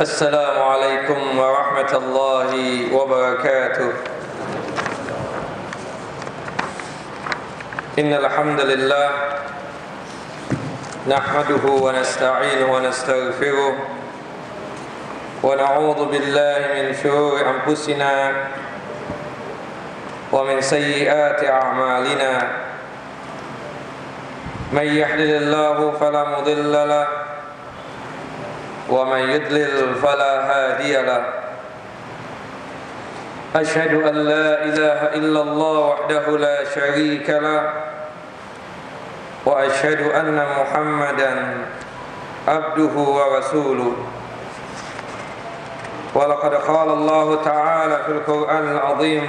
السلام عليكم ورحمة الله وبركاته. إن الحمد لله نحمده ونستعينه ونستغفره ونعوذ بالله من شرور أنفسنا ومن سيئات أعمالنا. من يهده الله فلا مضل له ومن يضلل فلا هادي له. أشهد أن لا إله إلا الله وحده لا شريك له وأشهد أن محمدا عبده ورسوله. ولقد قال الله تعالى في القرآن العظيم: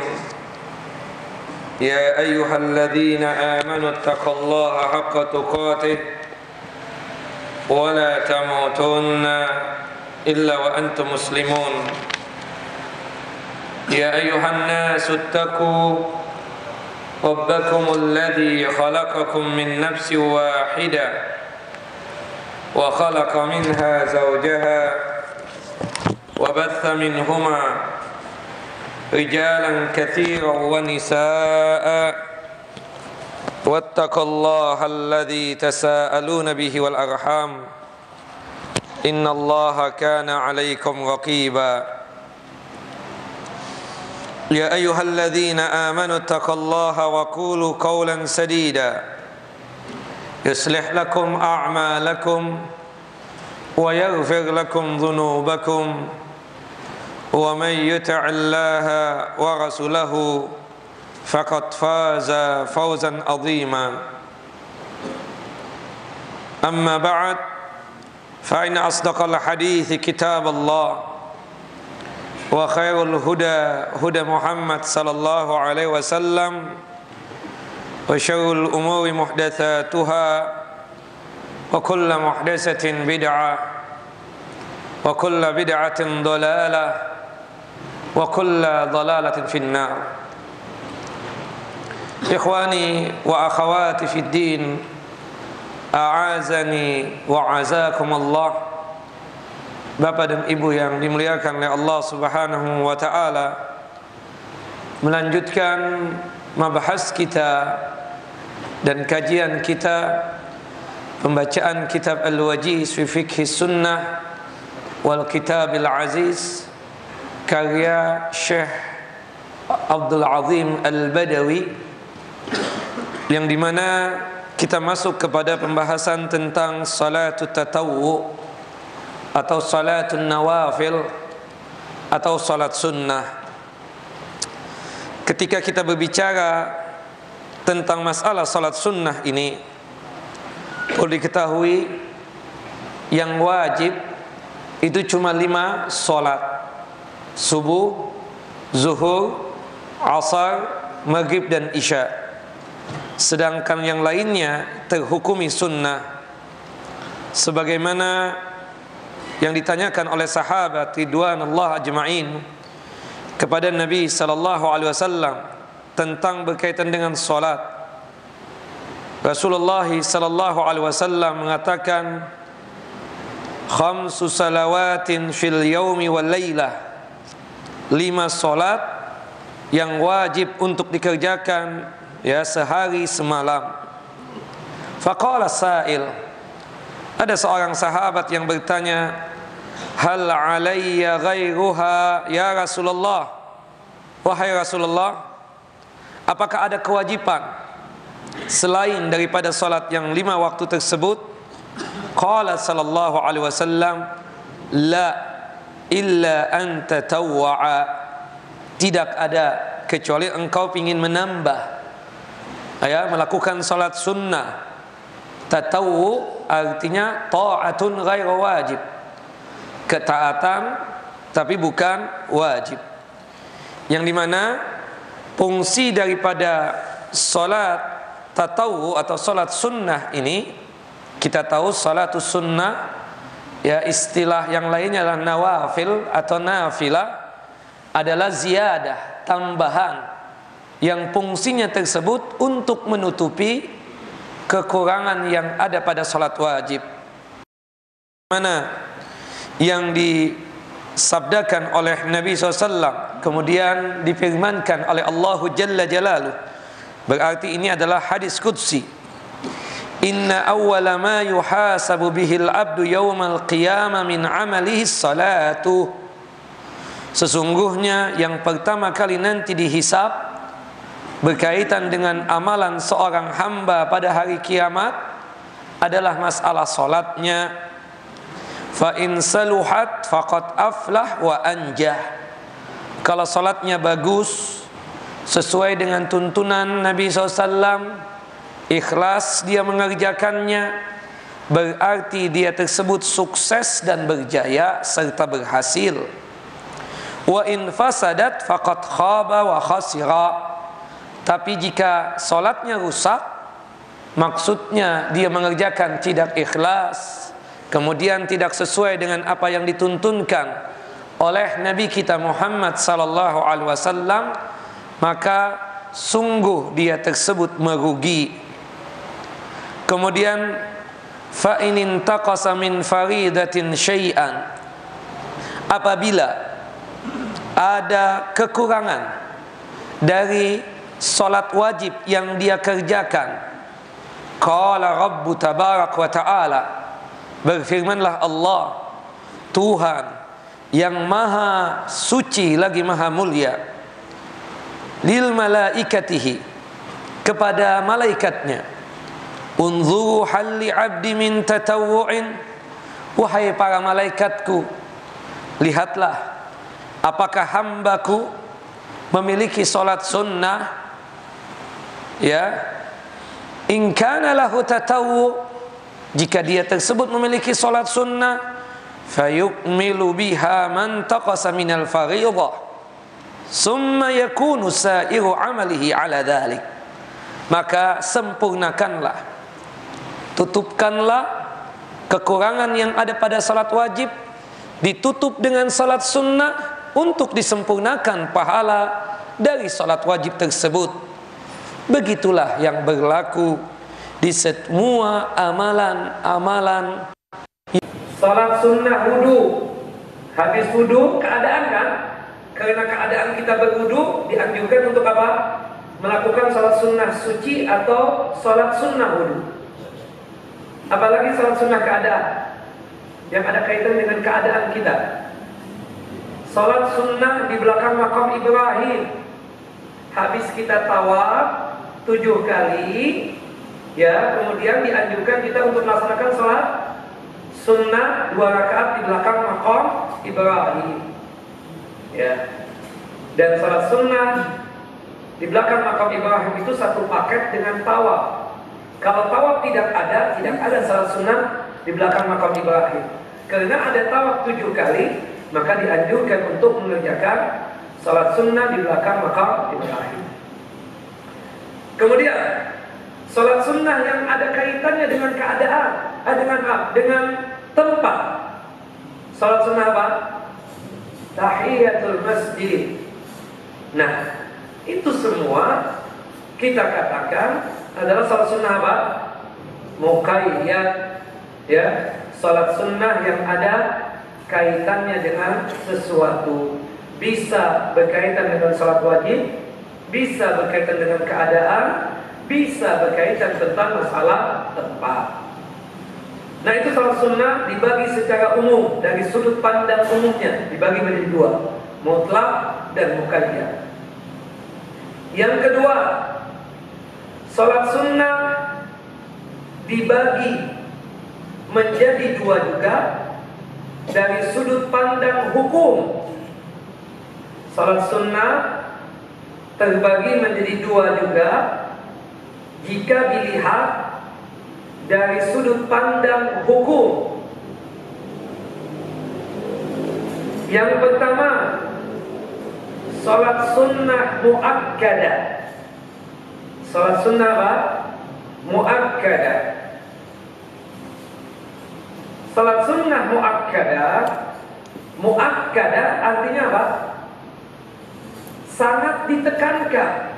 يا أيها الذين آمنوا اتقوا الله حق تقاته ولا تموتن إلا وأنتم مسلمون. يا أيها الناس اتقوا ربكم الذي خلقكم من نفس واحدة وخلق منها زوجها وبث منهما رجالا كثيرا ونساء واتقوا الله الذي تساءلون به والأرحام إن الله كان عليكم رقيبا. يا أيها الذين آمنوا اتقوا الله وقولوا قولا سديدا يصلح لكم أعمالكم ويغفر لكم ذنوبكم ومن يطع الله ورسوله فقد فاز فوزا عظيما. أما بعد فإن أصدق الحديث كتاب الله وخير الهدى هدى محمد صلى الله عليه وسلم وشر الأمور محدثاتها وكل محدثة بدعة وكل بدعة ضلالة وكل ضلالة في النار. Ikhwani wa akhawati fid din, a'azani wa azakumullah. Bapak dan Ibu yang dimuliakan oleh Allah Subhanahu wa taala, melanjutkan mabahas kita dan kajian kita, pembacaan kitab Al-Wajiz fi Fiqh Sunnah wal Kitabil Aziz karya Syekh Abdul Azim Al-Badawi, yang dimana kita masuk kepada pembahasan tentang salatul tatawwu atau salatul nawafil atau salat sunnah. Ketika kita berbicara tentang masalah salat sunnah ini, perlu diketahui yang wajib itu cuma 5 salat: subuh, zuhur, asar, maghrib dan isya. Sedangkan yang lainnya terhukumi sunnah, sebagaimana yang ditanyakan oleh sahabat ridwanullah ajma'in kepada Nabi sallallahu alaihi wasallam tentang berkaitan dengan salat. Rasulullah sallallahu alaihi wasallam mengatakan, khamsu salawatin fil yaumi wal lailah, 5 salat yang wajib untuk dikerjakan sehari semalam. Faqala sa'il, ada seorang sahabat yang bertanya, hal alayya ghairuha ya Rasulullah? Wahai Rasulullah, apakah ada kewajiban selain daripada salat yang 5 waktu tersebut? Qala sallallahu alaihi wasallam, la illa an tatawwa'a, tidak ada kecuali engkau ingin menambah, melakukan salat sunnah. Tatawwu artinya ta'atun ghairu wajib, ketaatan tapi bukan wajib. Yang dimana fungsi daripada salat tatawwu atau salat sunnah ini, kita tahu salatus sunnah, istilah yang lainnya adalah nawafil atau nafilah, adalah ziyadah, tambahan yang fungsinya tersebut untuk menutupi kekurangan yang ada pada salat wajib. Mana yang sabdakan oleh Nabi SAW, kemudian difirmankan oleh Allah Jalla Jalaluh. Berarti ini adalah hadis qudsi. Inna awwala ma yuhasabu bihil abdu yawmal qiyamah min amalihi salatu. Sesungguhnya yang pertama kali nanti dihisab berkaitan dengan amalan seorang hamba pada hari kiamat adalah masalah solatnya. Fa in saluhat faqad aflah wa anjah. Kalau solatnya bagus sesuai dengan tuntunan Nabi SAW, ikhlas dia mengerjakannya, berarti dia tersebut sukses dan berjaya serta berhasil. Wa in fasadat faqad khaba wa khasira. Tapi jika solatnya rusak, maksudnya dia mengerjakan tidak ikhlas, kemudian tidak sesuai dengan apa yang dituntunkan oleh Nabi kita Muhammad sallallahu alaihi wasallam, maka sungguh dia tersebut merugi. Kemudian fa in intaqasa min faridatin syai'an, apabila ada kekurangan dari salat wajib yang dia kerjakan, qala rabbu tabarak wa ta'ala, berfirmanlah Allah Tuhan yang maha suci lagi maha mulia, lil malaikatihi, kepada malaikatnya, unzuru halli abdi min tatawu'in, wahai para malaikatku, lihatlah apakah hambaku memiliki solat sunnah, ya. In kana lahu tatawwu, jika dia tersebut memiliki solat sunnah, fayukmilu biha man taqasa minal fariidah, summa yakunu sa'iru amalihi ala dhalik, maka sempurnakanlah, tutupkanlah kekurangan yang ada pada salat wajib, ditutup dengan salat sunnah untuk disempurnakan pahala dari salat wajib tersebut. Begitulah yang berlaku di semua amalan-amalan. Salat sunnah wudu, habis wudu keadaan kan, karena keadaan kita berwudu dianjurkan untuk apa? Melakukan salat sunnah suci atau salat sunnah wudu. Apalagi salat sunnah keadaan yang ada kaitan dengan keadaan kita. Salat sunnah di belakang makam Ibrahim, habis kita tawaf 7 kali, ya, kemudian dianjurkan kita untuk melaksanakan salat sunnah 2 rakaat di belakang makam Ibrahim, ya. Dan salat sunnah di belakang makam Ibrahim itu satu paket dengan tawaf. Kalau tawaf tidak ada salat sunnah di belakang makam Ibrahim. Karena ada tawaf 7 kali, maka dianjurkan untuk mengerjakan salat sunnah di belakang makam Ibrahim. Kemudian salat sunnah yang ada kaitannya dengan keadaan, dengan tempat. Salat sunnah apa? Tahiyatul masjid. Nah, itu semua kita katakan adalah salat sunnah apa? Muqayyad, ya, salat sunnah yang ada kaitannya dengan sesuatu, bisa berkaitan dengan salat wajib, bisa berkaitan dengan keadaan, bisa berkaitan tentang masalah tempat. Nah, itu salat sunnah dibagi secara umum, dari sudut pandang umumnya dibagi menjadi 2, mutlak dan muqayyad. Yang kedua, salat sunnah dibagi menjadi 2 juga dari sudut pandang hukum. Salat sunnah terbagi menjadi 2 juga jika dilihat dari sudut pandang hukum. Yang pertama, salat sunnah muakkadah. Salat sunnah apa? Muakkadah. Salat sunnah muakkadah artinya apa? Sangat ditekankan,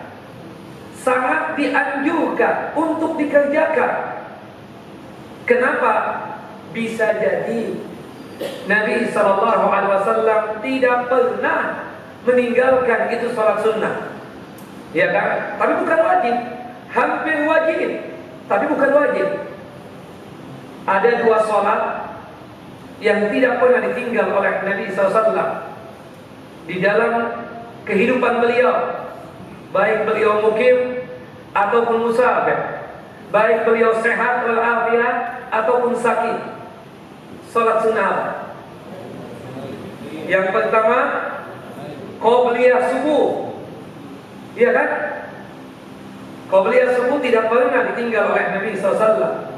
sangat dianjurkan untuk dikerjakan. Kenapa? Bisa jadi Nabi SAW tidak pernah meninggalkan itu salat sunnah. Ya kan? Tapi bukan wajib. Hampir wajib, tapi bukan wajib. Ada dua salat yang tidak pernah ditinggal oleh Nabi SAW di dalam kehidupan beliau, baik beliau mukim ataupun musafir, baik beliau sehat walafiat ataupun sakit. Salat sunnah. Yang pertama, qobliyah subuh. Iya kan? Qobliyah subuh tidak pernah ditinggal oleh Nabi SAW.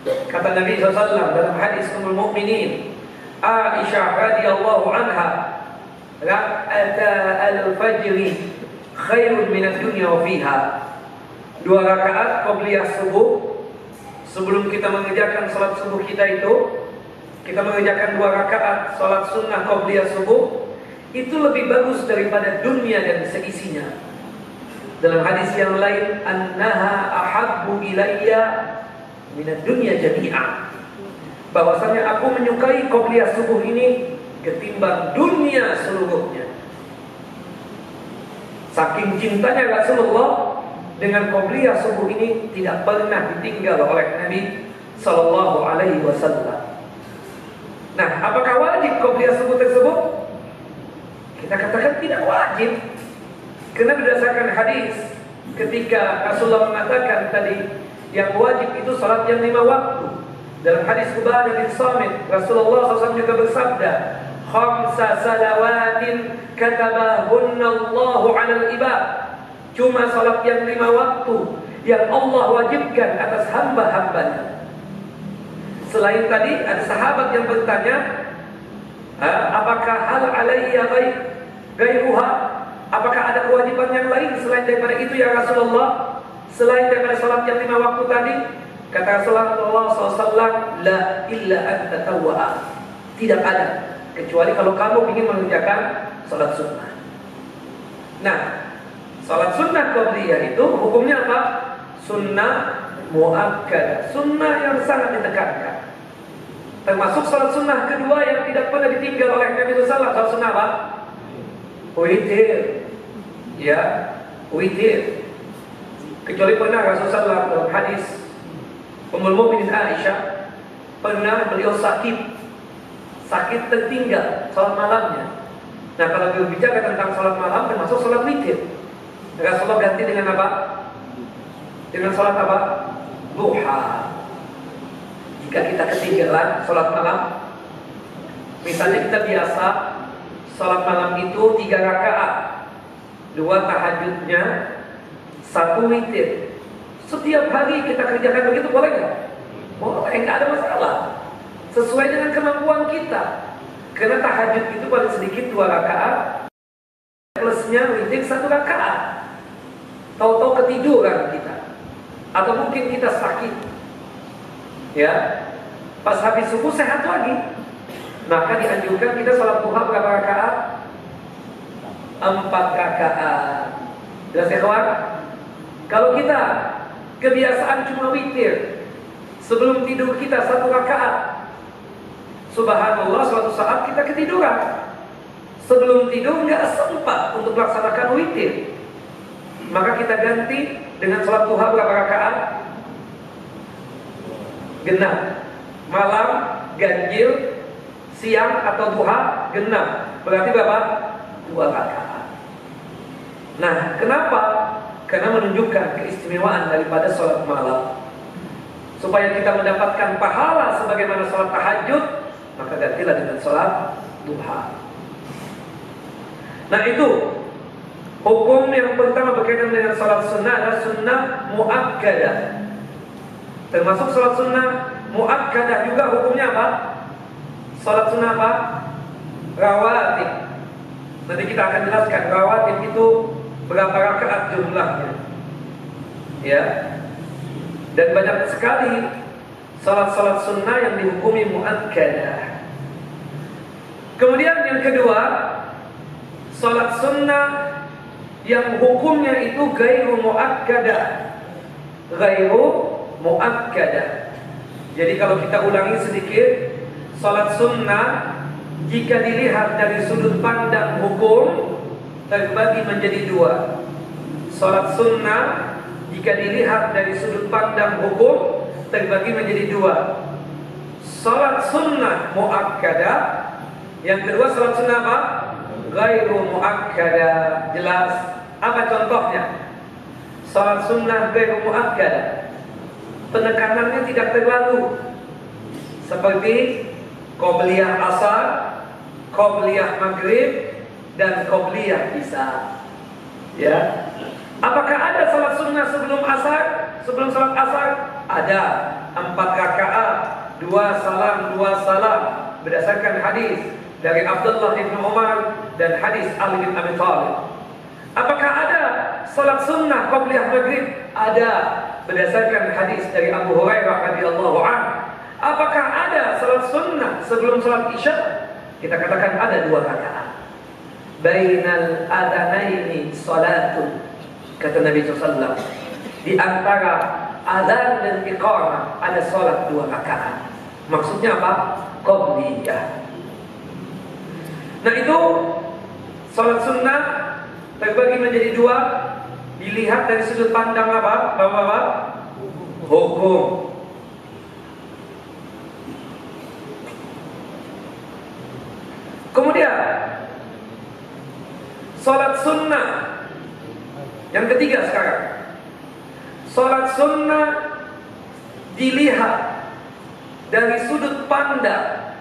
Kata Nabi SAW dalam hadis Ummul Mukminin Aisyah radhiyallahu anha, "Rak'ata al-fajri khairun min ad-dunya wa fiha." Dua rakaat qobliyah subuh sebelum kita mengerjakan salat subuh kita itu, kita mengerjakan dua rakaat salat sunnah qobliyah subuh, itu lebih bagus daripada dunia dan seisinya. Dalam hadis yang lain, "Annaha ahabbu ilayya minad dunya jami'a." Bahwasanya aku menyukai qobliyah subuh ini ketimbang dunia seluruhnya. Saking cintanya Rasulullah dengan qobliyah subuh ini tidak pernah ditinggal oleh Nabi sallallahu alaihi wasallam. Nah, apakah wajib qobliyah subuh tersebut? Kita katakan tidak wajib. Karena berdasarkan hadis ketika Rasulullah mengatakan tadi yang wajib itu salat yang 5 waktu. Dalam hadis Ubadah bin Samit, Rasulullah SAW juga bersabda, "Khamsa salawatin katabahunna Allahu 'alal ibad." Cuma salat yang 5 waktu yang Allah wajibkan atas hamba-hambanya. Selain tadi ada sahabat yang bertanya, apakah hal alayya ghairuha? Apakah ada kewajiban yang lain selain daripada itu ya Rasulullah? Selain daripada salat yang 5 waktu tadi? Kata Rasulullah SAW, "La illa an tatawwa'a." Tidak ada kecuali kalau kamu ingin mengerjakan salat sunnah. Nah, salat sunnah qobliyah itu hukumnya apa? Sunnah muakkadah, sunnah yang sangat ditekankan. Termasuk salat sunnah kedua yang tidak pernah ditinggal oleh Nabi SAW. Salat sunnah apa? Witir. Ya, witir. Kecuali pernah Rasulullah dalam hadis Ummul Mukminin Aisyah, pernah beliau sakit tertinggal salat malamnya. Nah, kalau berbicara tentang salat malam termasuk salat witir. Rasulullah ganti dengan apa? Dengan salat apa? Duha. Jika kita ketinggalan salat malam, misalnya kita biasa salat malam itu 3 rakaat, 2 tahajudnya, 1 witir. Setiap hari kita kerjakan begitu, boleh nggak? Boleh, nggak ada masalah. Sesuai dengan kemampuan kita. Karena tahajud itu paling sedikit 2 rakaat, plusnya witir 1 rakaat. Tahu-tahu ketiduran kita, atau mungkin kita sakit, ya, pas habis subuh sehat lagi, maka dianjurkan kita salat duha berapa rakaat? 4 rakaat. Jelas ya kawan? Kalau kita kebiasaan cuma witir, sebelum tidur kita 1 rakaat, subhanallah suatu saat kita ketiduran, sebelum tidur nggak sempat untuk melaksanakan witir, maka kita ganti dengan salat duha berapa rakaat? Genap. Malam ganjil, siang atau duha genap. Berarti berapa? 2 rakaat. Nah, kenapa? Karena menunjukkan keistimewaan daripada salat malam. Supaya kita mendapatkan pahala sebagaimana salat tahajud, maka gantilah dengan salat duha. Nah, itu hukum yang pertama berkaitan dengan salat sunnah adalah sunnah muakkadah. Termasuk salat sunnah muakkadah juga hukumnya apa? Salat sunnah apa? Rawatib. Nanti kita akan jelaskan rawatib itu berapa rakaat jumlahnya. Ya. Dan banyak sekali salat-salat sunnah yang dihukumi muakkadah. Kemudian yang kedua, salat sunnah yang hukumnya itu ghairu muakkadah. Ghairu muakkadah. Jadi kalau kita ulangi sedikit, Salat sunnah jika dilihat dari sudut pandang hukum terbagi menjadi dua. Salat sunnah jika dilihat dari sudut pandang hukum terbagi menjadi dua. Salat sunnah muakkadah, yang kedua salat sunnah apa? Ghairu muakkadah. Jelas? Apa contohnya? Salat sunnah ghairu muakkadah, penekanannya tidak terlalu, seperti qobliyah asar, qobliyah maghrib, dan qobliyah isya. Ya. Apakah ada salat sunnah sebelum asar? Sebelum salat asar ada 4 rakaat, 2 salam, 2 salam, berdasarkan hadis dari Abdullah bin Umar dan hadis Ali bin Abi Thalib. Apakah ada salat sunnah qobliyah maghrib? Ada, berdasarkan hadis dari Abu Hurairah radhiyallahu anhu. Apakah ada salat sunnah sebelum salat isya? Kita katakan ada 2 rakaat. Bainal adanaini salatun, kata Nabi SAW. Di antara azan dan iqamah ada salat 2 rakaat. Maksudnya apa? Qobliyah. Nah itu salat sunnah terbagi menjadi 2, dilihat dari sudut pandang apa? Bapak-bapak? Hukum. Kemudian salat sunnah yang ketiga sekarang. Salat sunnah dilihat dari sudut pandang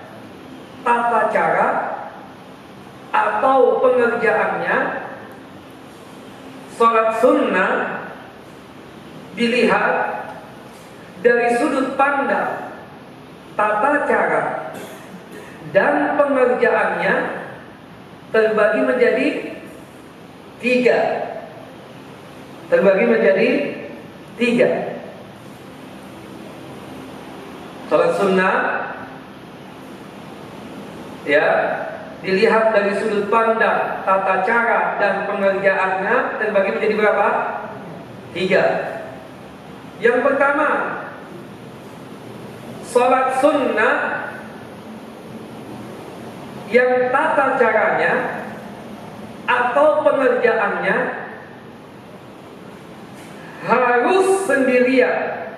tata cara atau pengerjaannya. Salat sunnah dilihat dari sudut pandang tata cara dan pengerjaannya terbagi menjadi 3. Terbagi menjadi 3. Salat sunnah ya dilihat dari sudut pandang tata cara dan pengerjaannya terbagi menjadi berapa? 3. Yang pertama, salat sunnah yang tata caranya atau pengerjaannya harus sendirian,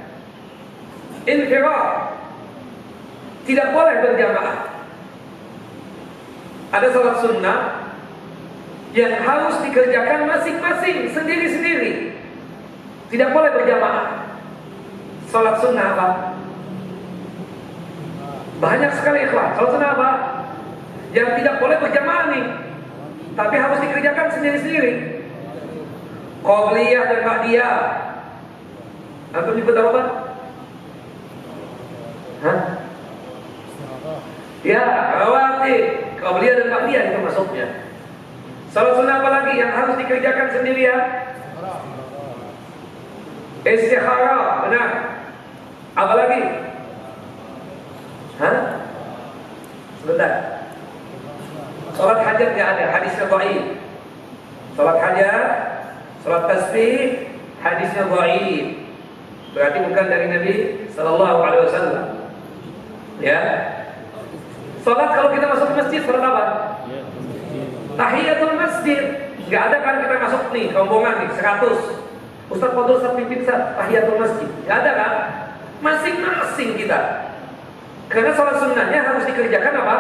infirad, tidak boleh berjamaah. Ada salat sunnah yang harus dikerjakan masing-masing, sendiri-sendiri, tidak boleh berjamaah. Salat sunnah apa? Banyak sekali ikhwan. Salat sunnah apa? Yang tidak boleh berjamaah nih, tapi harus dikerjakan sendiri-sendiri. Qobliyah dan ba'diyah. Antum nyebut apa? Hah? Ya, rawatib, qobliyah dan ba'diyah itu masuknya. Salat sunnah apa lagi yang harus dikerjakan sendirian? Istikharah, benar. Apa lagi? Hah? Sebentar. Salat hajat tidak ada, hadisnya dhaif. Salat hajat, salat tasbih, hadisnya dhaif. Berarti bukan dari Nabi sallallahu alaihi wasallam. Ya. Salat kalau kita masuk ke masjid, salat apa? Tahiyatul masjid. Enggak ada kan kita masuk nih, rombongan nih 100. Ustaz Fadul Ustaz pimpin tahiyatul masjid. Enggak ada kan? Masing-masing kita. Karena salat sunnahnya harus dikerjakan apa?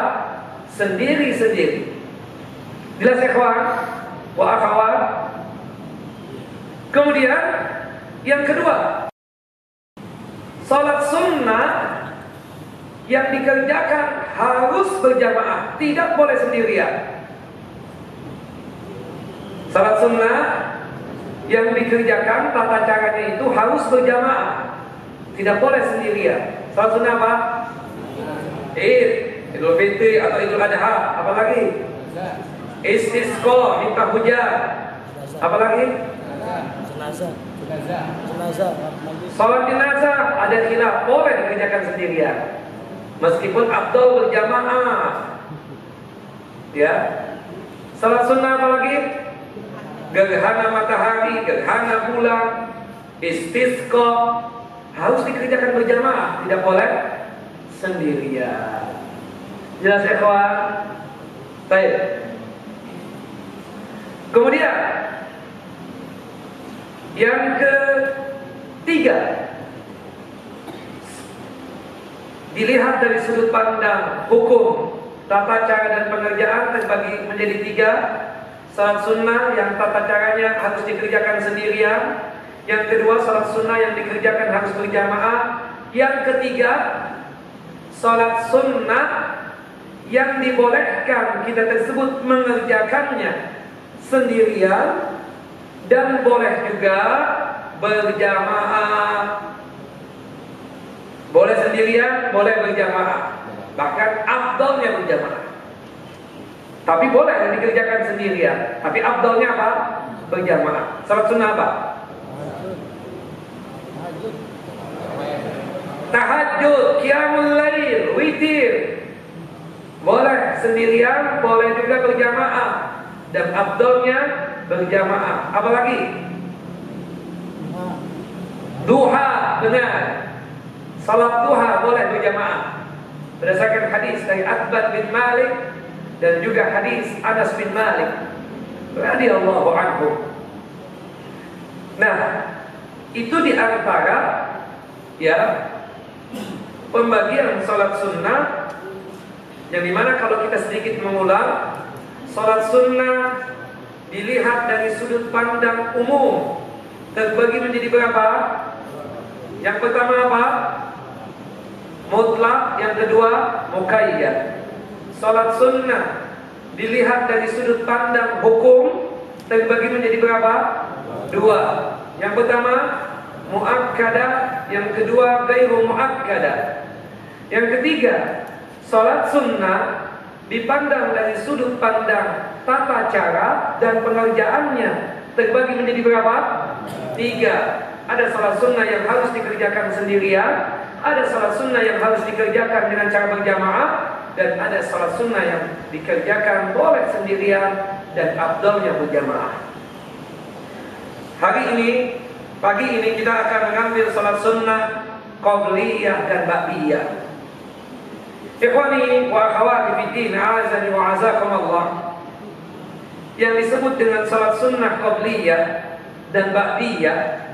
Sendiri-sendiri. Jelas ya kawan? Wa akhwat. Kemudian yang kedua, salat sunnah yang dikerjakan harus berjamaah, tidak boleh sendirian. Salat sunnah yang dikerjakan tata caranya itu harus berjamaah, tidak boleh sendirian. Salat sunnah apa? Idul Fitri atau Idul Adha, apa lagi? Istisqa, minta hujan. Apa lagi? Jenazah. Salat jenazah ada khilaf, boleh dikerjakan sendirian. Meskipun afdal berjamaah. Ya. Salat sunnah apa lagi? Gerhana matahari, gerhana bulan, istisqa harus dikerjakan berjamaah, tidak boleh sendirian. Jelas ikhwan? Baik. Kemudian yang ketiga, dilihat dari sudut pandang hukum, tata cara dan pengerjaan terbagi menjadi tiga. Salat sunnah yang tata caranya harus dikerjakan sendirian. Yang kedua, salat sunnah yang dikerjakan harus berjamaah. Yang ketiga, salat sunnah yang dibolehkan kita tersebut mengerjakannya sendirian dan boleh juga berjamaah. Boleh sendirian, boleh berjamaah. Bahkan afdalnya berjamaah. Tapi boleh dikerjakan sendirian. Tapi afdalnya apa? Berjamaah. Salat sunnah apa? Tahajud, qiyamul lail, witir. Boleh sendirian, boleh juga berjamaah. Dan afdalnya berjamaah. Apalagi? Duha, benar. Salat duha boleh berjamaah. Berdasarkan hadis dari Athbat bin Malik dan juga hadis Anas bin Malik radhiyallahu anhu. Nah, itu di antara ya pembagian salat sunnah yang dimana kalau kita sedikit mengulang, salat sunnah dilihat dari sudut pandang umum terbagi menjadi berapa? Yang pertama apa? Mutlak. Yang kedua muqayyad. Salat sunnah dilihat dari sudut pandang hukum terbagi menjadi berapa? Dua. Yang pertama muakkadah, yang kedua ghairu muakkadah. Yang ketiga, salat sunnah dipandang dari sudut pandang tata cara dan pengerjaannya terbagi menjadi berapa? Tiga. Ada salat sunnah yang harus dikerjakan sendirian, ada salat sunnah yang harus dikerjakan dengan cara berjamaah, dan ada salat sunnah yang dikerjakan boleh sendirian dan afdalnya berjamaah. Hari ini, pagi ini kita akan mengambil salat sunnah qabliyah dan ba'diyah. Ikhwani wa akhwati fiddin, a'azani wa azakumullah. Yang disebut dengan salat sunnah qabliyah dan ba'diyah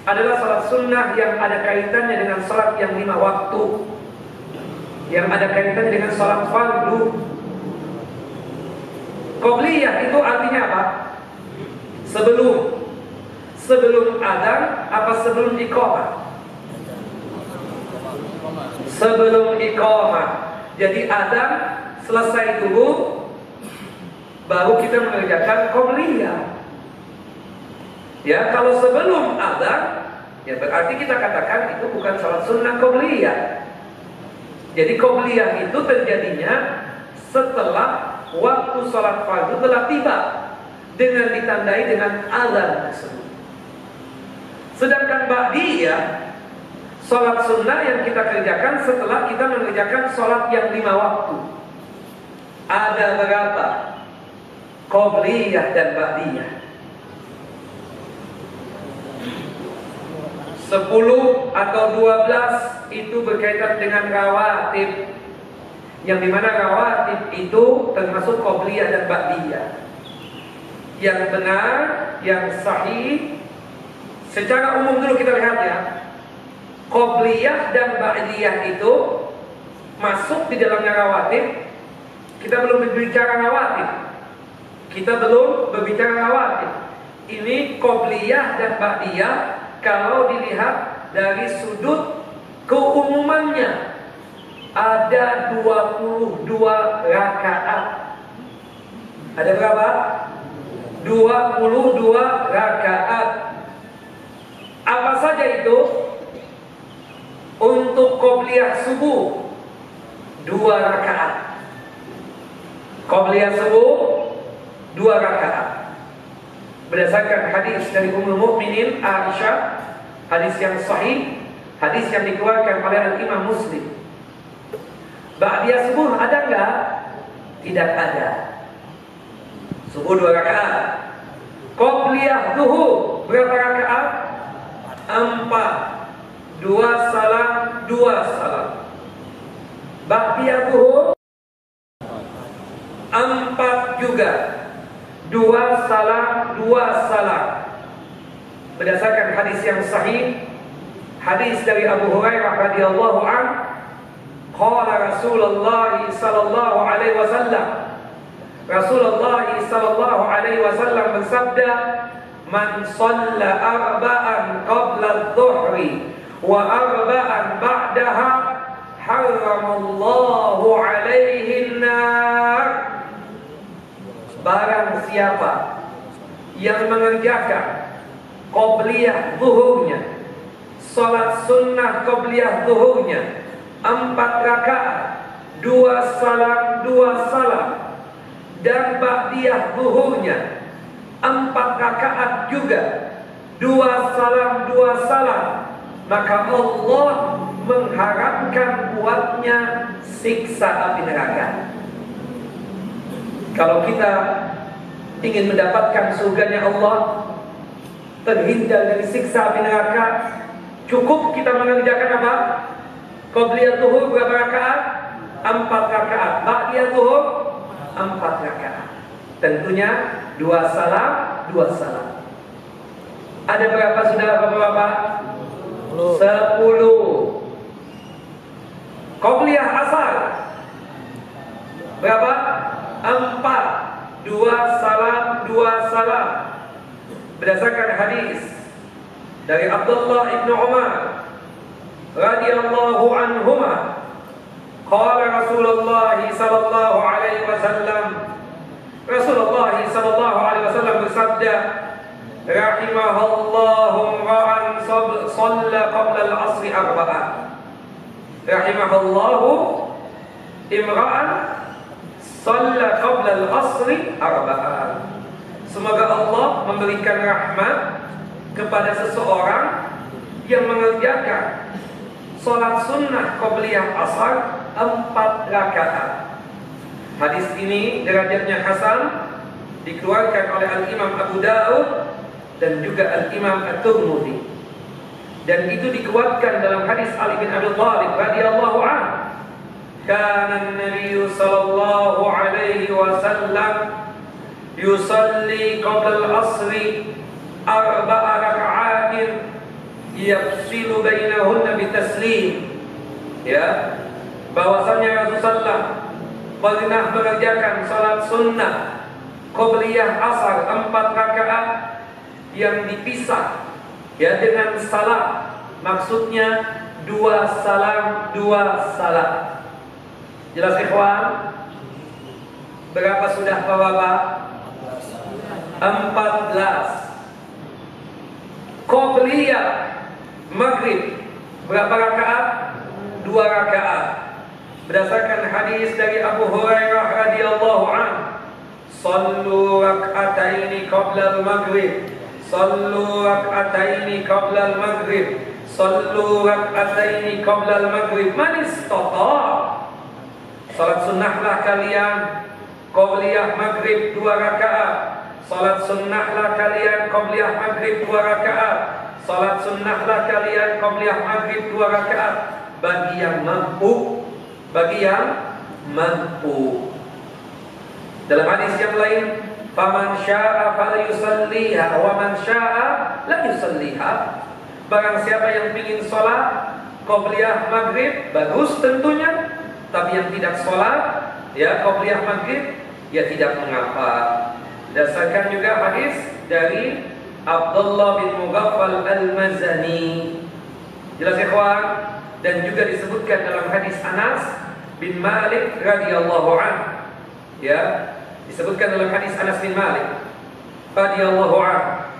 adalah salat sunnah yang ada kaitannya dengan salat yang 5 waktu, yang ada kaitannya dengan salat fardu. Qabliyah itu artinya apa? Sebelum adzan apa sebelum iqamah? Sebelum iqamah. Jadi adzan selesai dulu baru kita mengerjakan qabliyah. Ya, kalau sebelum adzan, ya berarti kita katakan itu bukan salat sunnah qabliyah. Jadi qabliyah itu terjadinya setelah waktu salat fardu telah tiba dengan ditandai dengan adzan tersebut. Sedangkan ba'diyah, salat sunnah yang kita kerjakan setelah kita mengerjakan salat yang 5 waktu. Ada berapa? Qabliyah dan ba'diyah. 10 atau 12 itu berkaitan dengan rawatib, yang dimana rawatib itu termasuk qabliyah dan ba'diyah. Yang benar, yang sahih, secara umum dulu kita lihat ya, qabliyah dan ba'diyah itu masuk di dalamnya rawatib. Kita belum berbicara rawatib. Ini qabliyah dan ba'diyah kalau dilihat dari sudut keumumannya. Ada 22 rakaat. Ada berapa? 22 rakaat. Apa saja itu? Untuk qabliyah subuh 2 rakaat. Qabliyah subuh 2 rakaat. Berdasarkan hadis dari Ummul Mukminin Aisyah, hadis yang sahih, hadis yang dikeluarkan oleh Imam Muslim. Ba'diyah subuh ada enggak? Tidak ada. Subuh 2 rakaat. Qabliyah zuhur berapa rakaat? 4. 2 salam, 2 salam. Ba'diyah zuhur 4 juga. 2 salam, 2 salam. Berdasarkan hadis yang sahih, hadis dari Abu Hurairah radhiyallahu anhu, qala Rasulullah sallallahu alaihi wasallam, Rasulullah sallallahu alaihi wasallam bersabda, man shalla arba'an qabla adh-dhuhri wa arba'an ba'daha haramallahu alaihi an-nar. Barang siapa yang mengerjakan qabliyah zuhurnya, salat sunnah qabliyah zuhurnya 4 rakaat, 2 salam, 2 salam, dan ba'diyah zuhurnya 4 rakaat juga, 2 salam, 2 salam, maka Allah mengharapkan buatnya siksa api neraka. Kalau kita ingin mendapatkan surganya Allah, terhindar dari siksa api neraka, cukup kita mengerjakan apa? Qabliyah zuhur berapa rakaat? 4 rakaat. Ba'diyah zuhur 4 rakaat. Tentunya 2 salam, 2 salam. Ada berapa sudah Bapak-bapak? 10. Qabliyah asar berapa? 4. 2 salam, 2 salam. Berdasarkan hadis dari Abdullah ibn Umar radhiyallahu anhuma, qala Rasulullah sallallahu alaihi wasallam, Rasulullah sallallahu alaihi wasallam bersabda, rahimahallahu ra'an shalla qabla al-'asri arba'ah. Rahimahallahu imra'an shalla qabla al-'asri arba'ah. Semoga Allah memberikan rahmat kepada seseorang yang mengerjakan salat sunnah qabliyah asar 4 rakaat. Hadis ini derajatnya hasan, dikeluarkan oleh Al-Imam Abu Daud dan juga Al-Imam At-Tirmidzi. Dan itu dikuatkan dalam hadis Ali bin Abi Thalib radhiyallahu anhu. Kana an-nabiy sallallahu alaihi wasallam yusalli qabla al-'asri 4 raka'atin yafsilu bainahunna bitaslim. Ya, bahwasanya Rasulullah pernah mengerjakan salat sunnah qabliyah asar 4 rakaat yang dipisah ya dengan salam, maksudnya 2 salam, 2 salam. Jelas ikhwan? Berapa sudah Bapak? 14. Qabliyah maghrib berapa rakaat? 2 rakaat. Berdasarkan hadis dari Abu Hurairah radhiyallahu anhu, sallu rak'ataini qabla al-maghrib, sallu rak'ataini qabla al-maghrib, sallu rak'ataini qabla al-maghrib, man istata'. Salat sunnahlah kalian qabliyah maghrib 2 rakaat. Salat sunnahlah kalian qabliyah maghrib 2 rakaat. Salat sunnahlah kalian qabliyah maghrib 2 rakaat bagi yang mampu, bagi yang mampu. Dalam hadis yang lain, faman syaa'a falyusalliha wa man syaa'a la yusalliha. Barang siapa yang ingin salat qabliyah maghrib, bagus tentunya. Tapi yang tidak salat ya qabliyah maghrib, ya tidak mengapa. Berdasarkan juga hadis dari Abdullah bin Mughaffal al-Mazani. Jelas ikhwan? Dan juga disebutkan dalam hadis Anas bin Malik radhiyallahu anhu. Ya, disebutkan dalam hadis Anas bin Malik radhiyallahu anhu,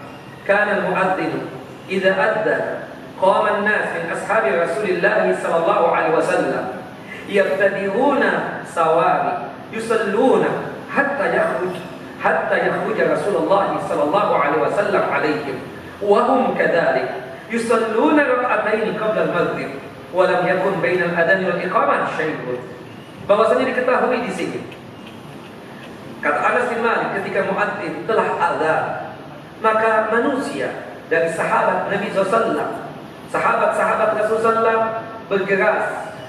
kana al-muadzin idza adza qama an-nas min ashabi Rasulillah sallallahu alaihi wasallam yabtadi'una sawari yusalluna hatta yakhruj Rasulullah sallallahu alaihi wasallam alaihim wa hum kadzalik yusalluna rak'ataini qabla al-maghrib wa lam yakun baina al-adhan wal iqamah syai'un. Bahwasanya diketahui di sini, kata Anas bin Malik, ketika muadzin telah azan, maka manusia dari sahabat Nabi SAW, sahabat-sahabat Rasulullah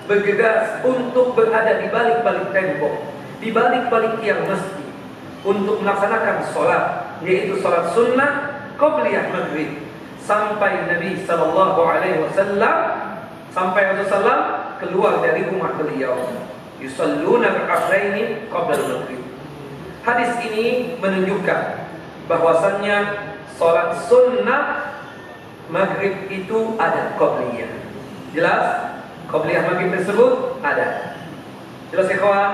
bergegas untuk berada di balik-balik tembok di balik-balik tiang masjid untuk melaksanakan sholat, yaitu sholat sunnah qabliyah maghrib, sampai Nabi sallallahu alaihi wasallam keluar dari rumah beliau. Yusalluna al-'asraini qabla al-maghrib. Hadis ini menunjukkan bahwasannya sholat sunnah maghrib itu ada qabliyah. Jelas? Qabliyah maghrib tersebut ada. Jelas ikhwan?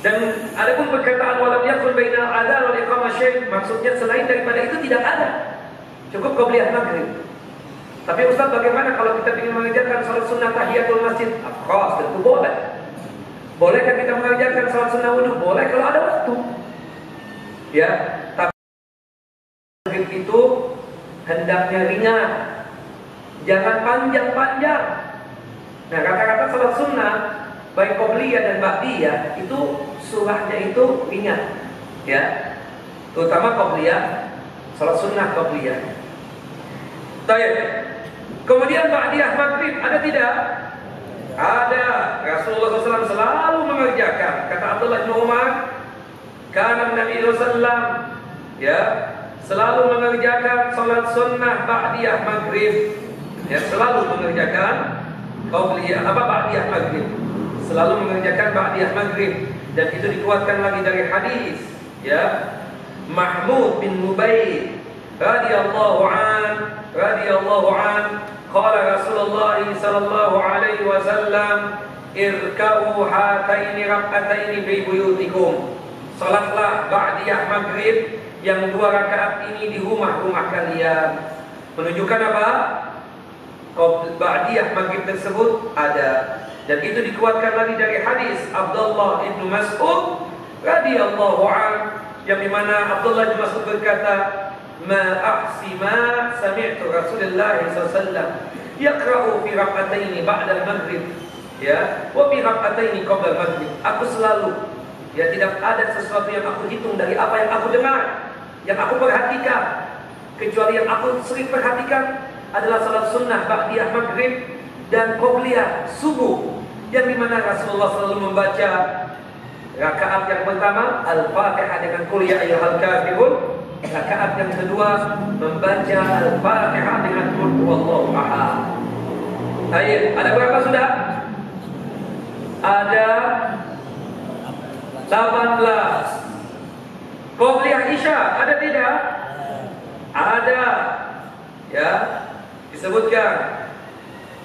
Dan adapun perkataan walam yakun bainal adzan wal iqamah syai', maksudnya selain daripada itu tidak ada. Cukup qabliyah maghrib. Tapi Ustaz, bagaimana kalau kita ingin mengerjakan salat sunnah tahiyatul masjid? Khas, tentu boleh. Bolehkah kita mengerjakan salat sunnah wudu? Boleh kalau ada waktu. Ya, tapi maghrib itu hendaknya ringan. Jangan panjang-panjang. Nah, kata-kata salat sunnah baik qabliyah dan ba'diyah itu surahnya itu ringan, ya, terutama qabliyah, salat sunnah qabliyah. Baik. Kemudian ba'diyah maghrib ada tidak? Ada. Rasulullah SAW selalu mengerjakan. Kata Abdullah bin Umar, karena Nabi SAW ya selalu mengerjakan salat sunnah ba'diyah maghrib, ya, selalu mengerjakan qabliyah ba'diyah maghrib, selalu mengerjakan ba'diyah maghrib. Dan itu dikuatkan lagi dari hadis, ya, Mahmud bin Mubayy radhiyallahu an qala Rasulullah sallallahu alaihi wasallam irka'u hataini rak'ataini fi buyutikum. Salatlah ba'diyah maghrib yang 2 rakaat ini di rumah-rumah kalian. Menunjukkan apa? Ba'diyah maghrib tersebut ada. Dan itu dikuatkan lagi dari hadis Abdullah bin Mas'ud radhiyallahu an, yang dimana Abdullah bin Mas'ud berkata, ma ahsi ma sami'tu Rasulullah SAW yaqra'u fi rak'ataini ba'da al-maghrib, ya, wa fi rak'ataini qabla al-maghrib. Aku selalu, ya, tidak ada sesuatu yang aku hitung dari apa yang aku dengar, yang aku perhatikan, kecuali yang aku sering perhatikan adalah salat sunnah ba'diyah maghrib dan qabliyah subuh, yang dimana Rasulullah selalu membaca rakaat yang pertama Al-Fatihah dengan qul ya ayyuhal kafirun, rakaat yang kedua membaca Al-Fatihah dengan qul huwallahu ahad. Baik, ada berapa sudah? Ada 18. Qabliyah Isya ada tidak? Ada. Ya, disebutkan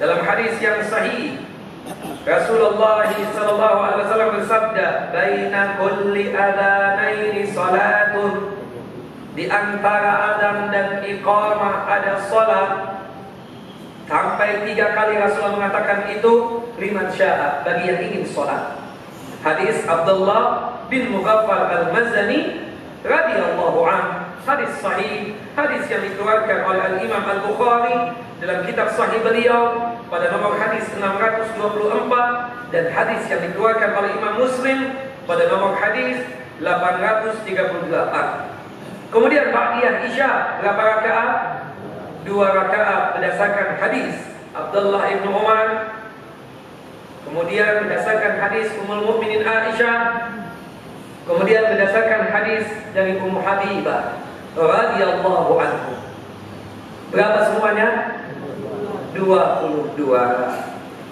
dalam hadis yang sahih, Rasulullah sallallahu alaihi wasallam bersabda, "Baina kulli adzanaini salatun." Di antara adzan dan iqamah ada salat. Sampai 3 kali Rasulullah mengatakan itu, liman syaa, bagi yang ingin salat. Hadis Abdullah bin Mughaffal Al-Mazani radhiyallahu anhu. Hadis sahih, hadis yang dikeluarkan oleh Al-Imam Al-Bukhari dalam kitab sahih beliau pada nomor hadis 624, dan hadis yang dikeluarkan oleh Imam Muslim pada nomor hadis 838. Kemudian ba'diyah Isya berapa rakaat? 2 rakaat berdasarkan hadis Abdullah bin Umar. Kemudian berdasarkan hadis Ummul Mukminin Aisyah. Kemudian berdasarkan hadis dari Ummu Habibah radhiyallahu anhu. Berapa semuanya? 22.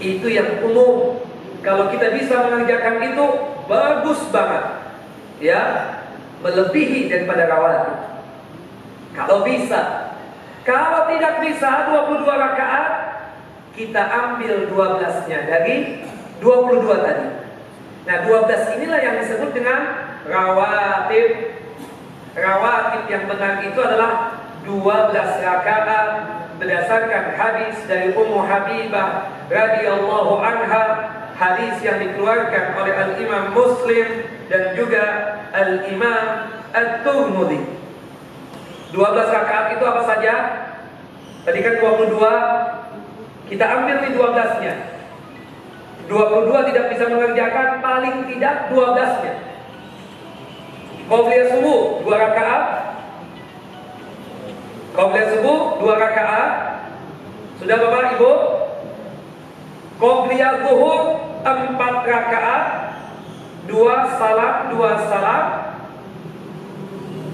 Itu yang umum. Kalau kita bisa mengerjakan itu bagus banget, ya, melebihi daripada rawatib. Kalau bisa. Kalau tidak bisa 22 rakaat, kita ambil 12-nya dari 22 tadi. Nah, 12 inilah yang disebut dengan rawatib. Rawatib yang benar itu adalah 12 rakaat berdasarkan hadis dari Ummu Habibah radhiyallahu anha, hadis yang dikeluarkan oleh Al-Imam Muslim dan juga Al-Imam At-Tirmidzi. 12 rakaat itu apa saja? Tadi kan 22, kita ambil nih 12-nya. 22 tidak bisa mengerjakan, paling tidak 12-nya. Qabliyah subuh 2 rakaat. Qabliyah subuh 2 rakaat. Sudah Bapak Ibu? Qabliyah zuhur 4 rakaat. dua salam,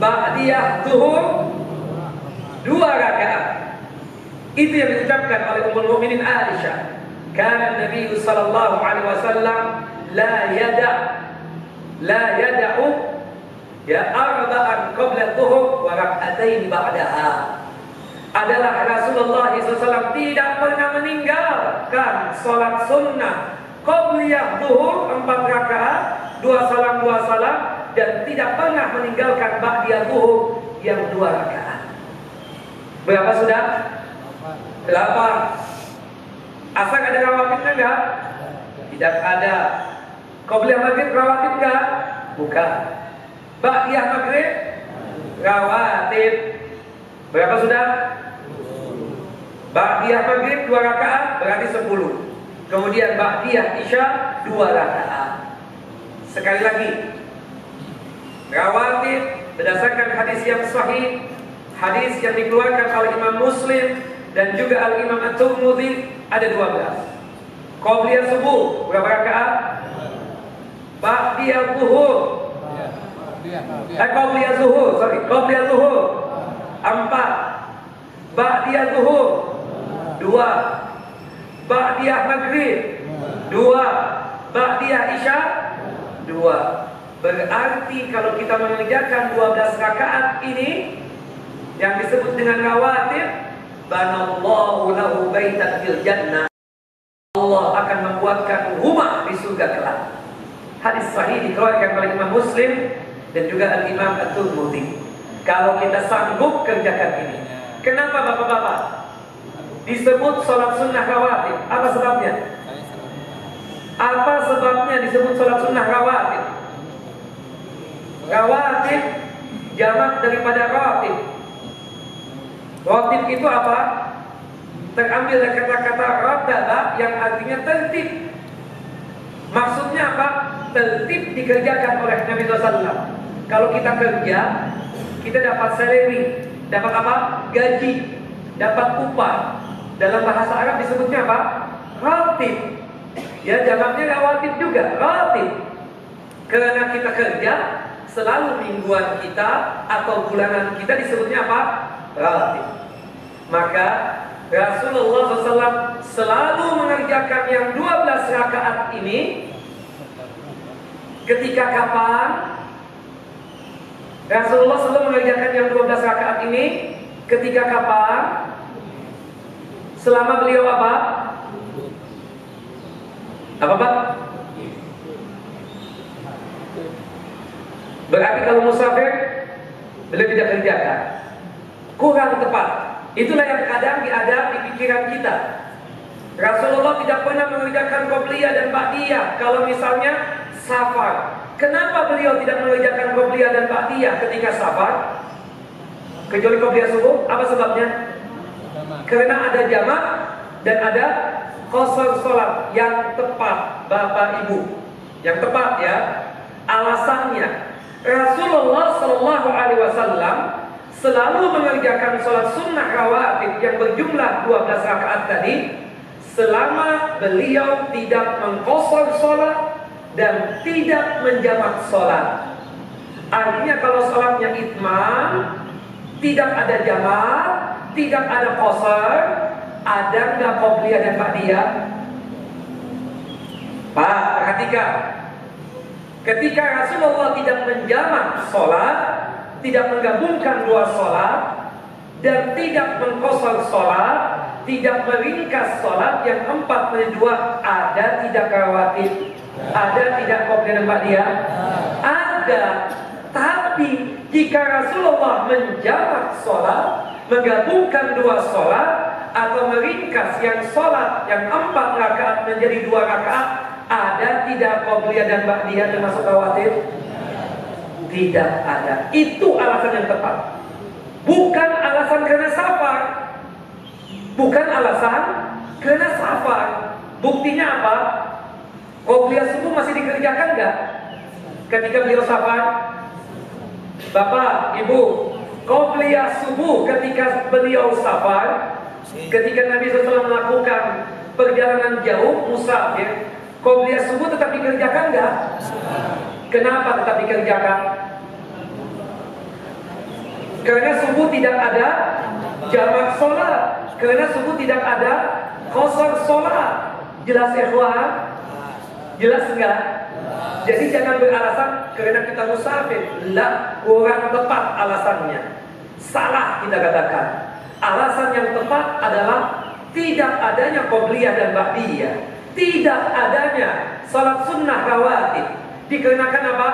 ba'diyah zuhur 2 rakaat. Itu yang diucapkan oleh Ummul Mukminin Aisyah. Kana Nabi sallallahu alaihi wasallam la yada'u ya arba'an qabla dhuhur wa rak'atain ba'daha. Adalah Rasulullah SAW tidak pernah meninggalkan salat sunnah qabliyah zuhur 4 rakaat, 2 salam, dan tidak pernah meninggalkan ba'diyah zuhur yang 2 rakaat. Berapa sudah? 8. Asar ada rawatibnya enggak? Tidak ada. Qabliyah maghrib rawatib enggak? Bukan. Ba'diyah maghrib rawatib. Berapa sudah? Ba'diyah maghrib 2 rakaat berarti 10. Kemudian ba'diyah isya 2 rakaat. Sekali lagi, rawatib berdasarkan hadis yang sahih, hadis yang dikeluarkan oleh Imam Muslim dan juga Al-Imam At-Tirmidzi ada 12. Qabliyah subuh berapa rakaat? Ba'diyah zuhur. Qabliyah zuhur 4. Ba'diyah zuhur 2. Ba'diyah maghrib 2. Ba'diyah isya 2. Berarti kalau kita mengerjakan 12 rakaat ini yang disebut dengan rawatib, banallahu lahu baitan fil jannah. Allah akan membuatkan rumah di surga kelak. Hadis sahih dikeluarkan oleh Imam Muslim dan juga Al-Imam At-Tirmidzi. Kalau kita sanggup kerjakan ini. Kenapa Bapak-bapak disebut salat sunnah rawatib? Apa sebabnya? Apa sebabnya disebut salat sunnah rawatib? Rawatib jamak daripada ratib. Ratib itu apa? Terambil dari kata-kata rataba yang artinya tertib. Maksudnya apa? Tertib dikerjakan oleh Nabi SAW. Kalau kita kerja, kita dapat salary, dapat apa? Gaji, dapat upah. Dalam bahasa Arab disebutnya apa? Ratib. Ya, jamaknya rawatib juga, ratib. Karena kita kerja, selalu mingguan kita atau bulanan kita disebutnya apa? Ratib. Maka Rasulullah SAW selalu mengerjakan yang 12 rakaat ini. Ketika kapan? Rasulullah selalu mengerjakan yang 12 rakaat ini. Ketika kapan? Selama beliau apa? Apa Pak? Berarti kalau musafir beliau tidak kerjakan. Kurang tepat. Itulah yang kadang ada di pikiran kita. Rasulullah tidak pernah mengerjakan qobliyah dan ba'diyah kalau misalnya safar. Kenapa beliau tidak mengerjakan qobliyah dan ba'diyah ketika safar? Kecuali qobliyah subuh, apa sebabnya? Karena ada jamak dan ada qasar salat yang tepat, Bapak Ibu. Yang tepat ya. Alasannya Rasulullah Shallallahu Alaihi Wasallam selalu mengerjakan sholat sunnah rawatib yang berjumlah 12 rakaat tadi selama beliau tidak mengqasar sholat dan tidak menjamak sholat. Artinya kalau sholatnya itmam, tidak ada jamak, tidak ada qasar, ada nggak qobliyah dan ba'diyah? Pak, perhatikan. Ketika Rasulullah tidak menjamak sholat, tidak menggabungkan 2 sholat, dan tidak mengqasar sholat, tidak meringkas sholat yang 4 menjadi 2, ada tidak rawatib? Ada tidak qobliyah dan ba'diyah? Ada. Tapi jika Rasulullah menjamak sholat, menggabungkan 2 sholat, atau meringkas yang sholat yang 4 rakaat menjadi 2 rakaat, ada tidak qobliyah dan ba'diyah termasuk rawatib? Tidak ada. Itu alasan yang tepat. Bukan alasan karena safar. Bukan alasan karena safar. Buktinya apa? Qobliyah subuh masih dikerjakan enggak ketika beliau safar? Bapak, Ibu, qobliyah subuh ketika beliau safar, ketika Nabi SAW melakukan perjalanan jauh musafir, Qobliyah subuh tetap dikerjakan enggak? Kenapa tetap dikerjakan? Karena subuh tidak ada jamak sholat, karena subuh tidak ada qasar sholat. Jelas ikhwan? Jelas enggak? Jadi jangan beralasan karena kita musafir. Lah, kurang tepat alasannya. Salah kita katakan. Alasan yang tepat adalah tidak adanya qobliyah dan ba'diyah, tidak adanya salat sunnah rawatib. Dikarenakan apa?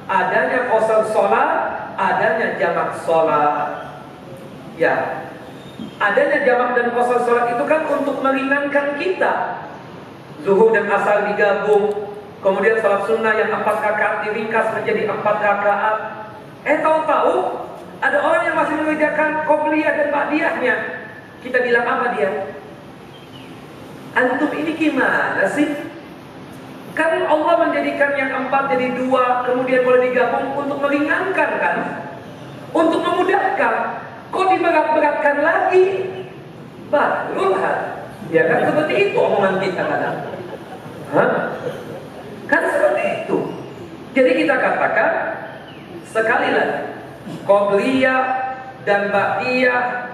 Adanya qasar sholat, adanya jamak sholat. Ya, adanya jamak dan qasar sholat itu kan untuk meringankan kita. Zuhur dan asar digabung, kemudian salat sunnah yang 4 rakaat diringkas menjadi 4 rakaat. Tahu-tahu ada orang yang masih mengerjakan qobliyah dan ba'diyahnya. Kita bilang apa dia? Antum ini gimana sih? Kan Allah menjadikan yang 4 jadi 2, kemudian boleh digabung untuk meringankan kan? Untuk memudahkan. Kok diberat-beratkan lagi? Barulah. Ya kan seperti itu omongan kita kadang. Hah? Kan seperti itu. Jadi kita katakan sekali lagi, qobliyah dan ba'diyah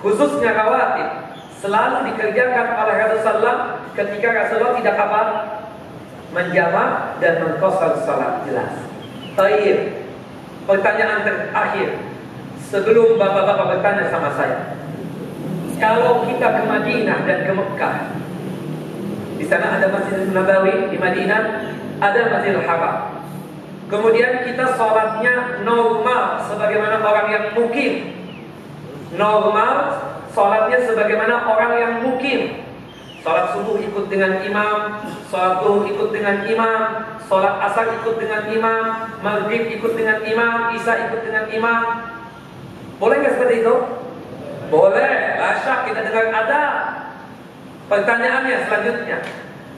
khususnya rawatib selalu dikerjakan oleh Rasulullah ketika Rasulullah tidak apa? Menjamak dan mengqasar salat. Jelas. Baik. Pertanyaan terakhir sebelum bapak-bapak bertanya sama saya. Kalau kita ke Madinah dan ke Mekah, di sana ada Masjid Nabawi, di Madinah ada Masjidil Haram. Kemudian kita sholatnya normal sebagaimana orang yang mukim. Normal sholatnya sebagaimana orang yang mukim. Sholat subuh ikut dengan imam, sholat zuhur ikut dengan imam, sholat asar ikut dengan imam, maghrib ikut dengan imam, isya ikut dengan imam. Boleh nggak seperti itu? Boleh. Asyak kita dengar ada. Pertanyaannya selanjutnya,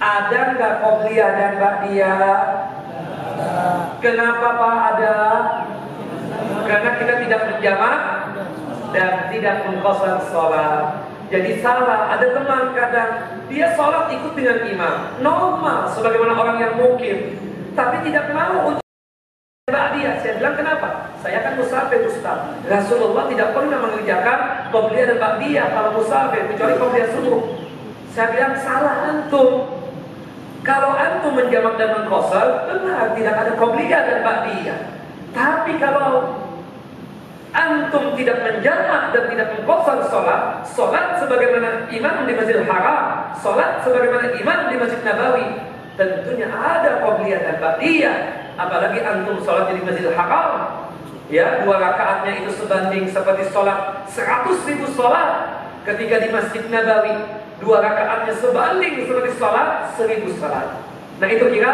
ada nggak qobliyah dan ba'diyah? Kenapa Pak ada? Karena kita tidak berjamaah dan tidak mengqasar sholat. Jadi salah. Ada teman kadang dia sholat ikut dengan imam, normal sebagaimana orang yang mukim, tapi tidak mau untuk ba'diyah. Saya bilang kenapa? Saya kan musafir Ustaz. Rasulullah tidak pernah mengerjakan qobliyah dan ba'diyah kalau musafir kecuali qobliyah subuh. Saya bilang salah antum. Kalau antum menjamak dan mengqasar, benar tidak ada qobliyah dan ba'diyah. Tapi kalau antum tidak menjamak dan tidak mengqasar sholat sebagaimana imam di Masjidil Haram, sholat sebagaimana imam di Masjid Nabawi, tentunya ada qobliyah dan ba'diyah. Apalagi antum sholat di Masjidil Haram, ya 2 rakaatnya itu sebanding seperti sholat 100.000 sholat. Ketika di Masjid Nabawi 2 rakaatnya sebanding seperti sholat 1.000 sholat. Nah itu kira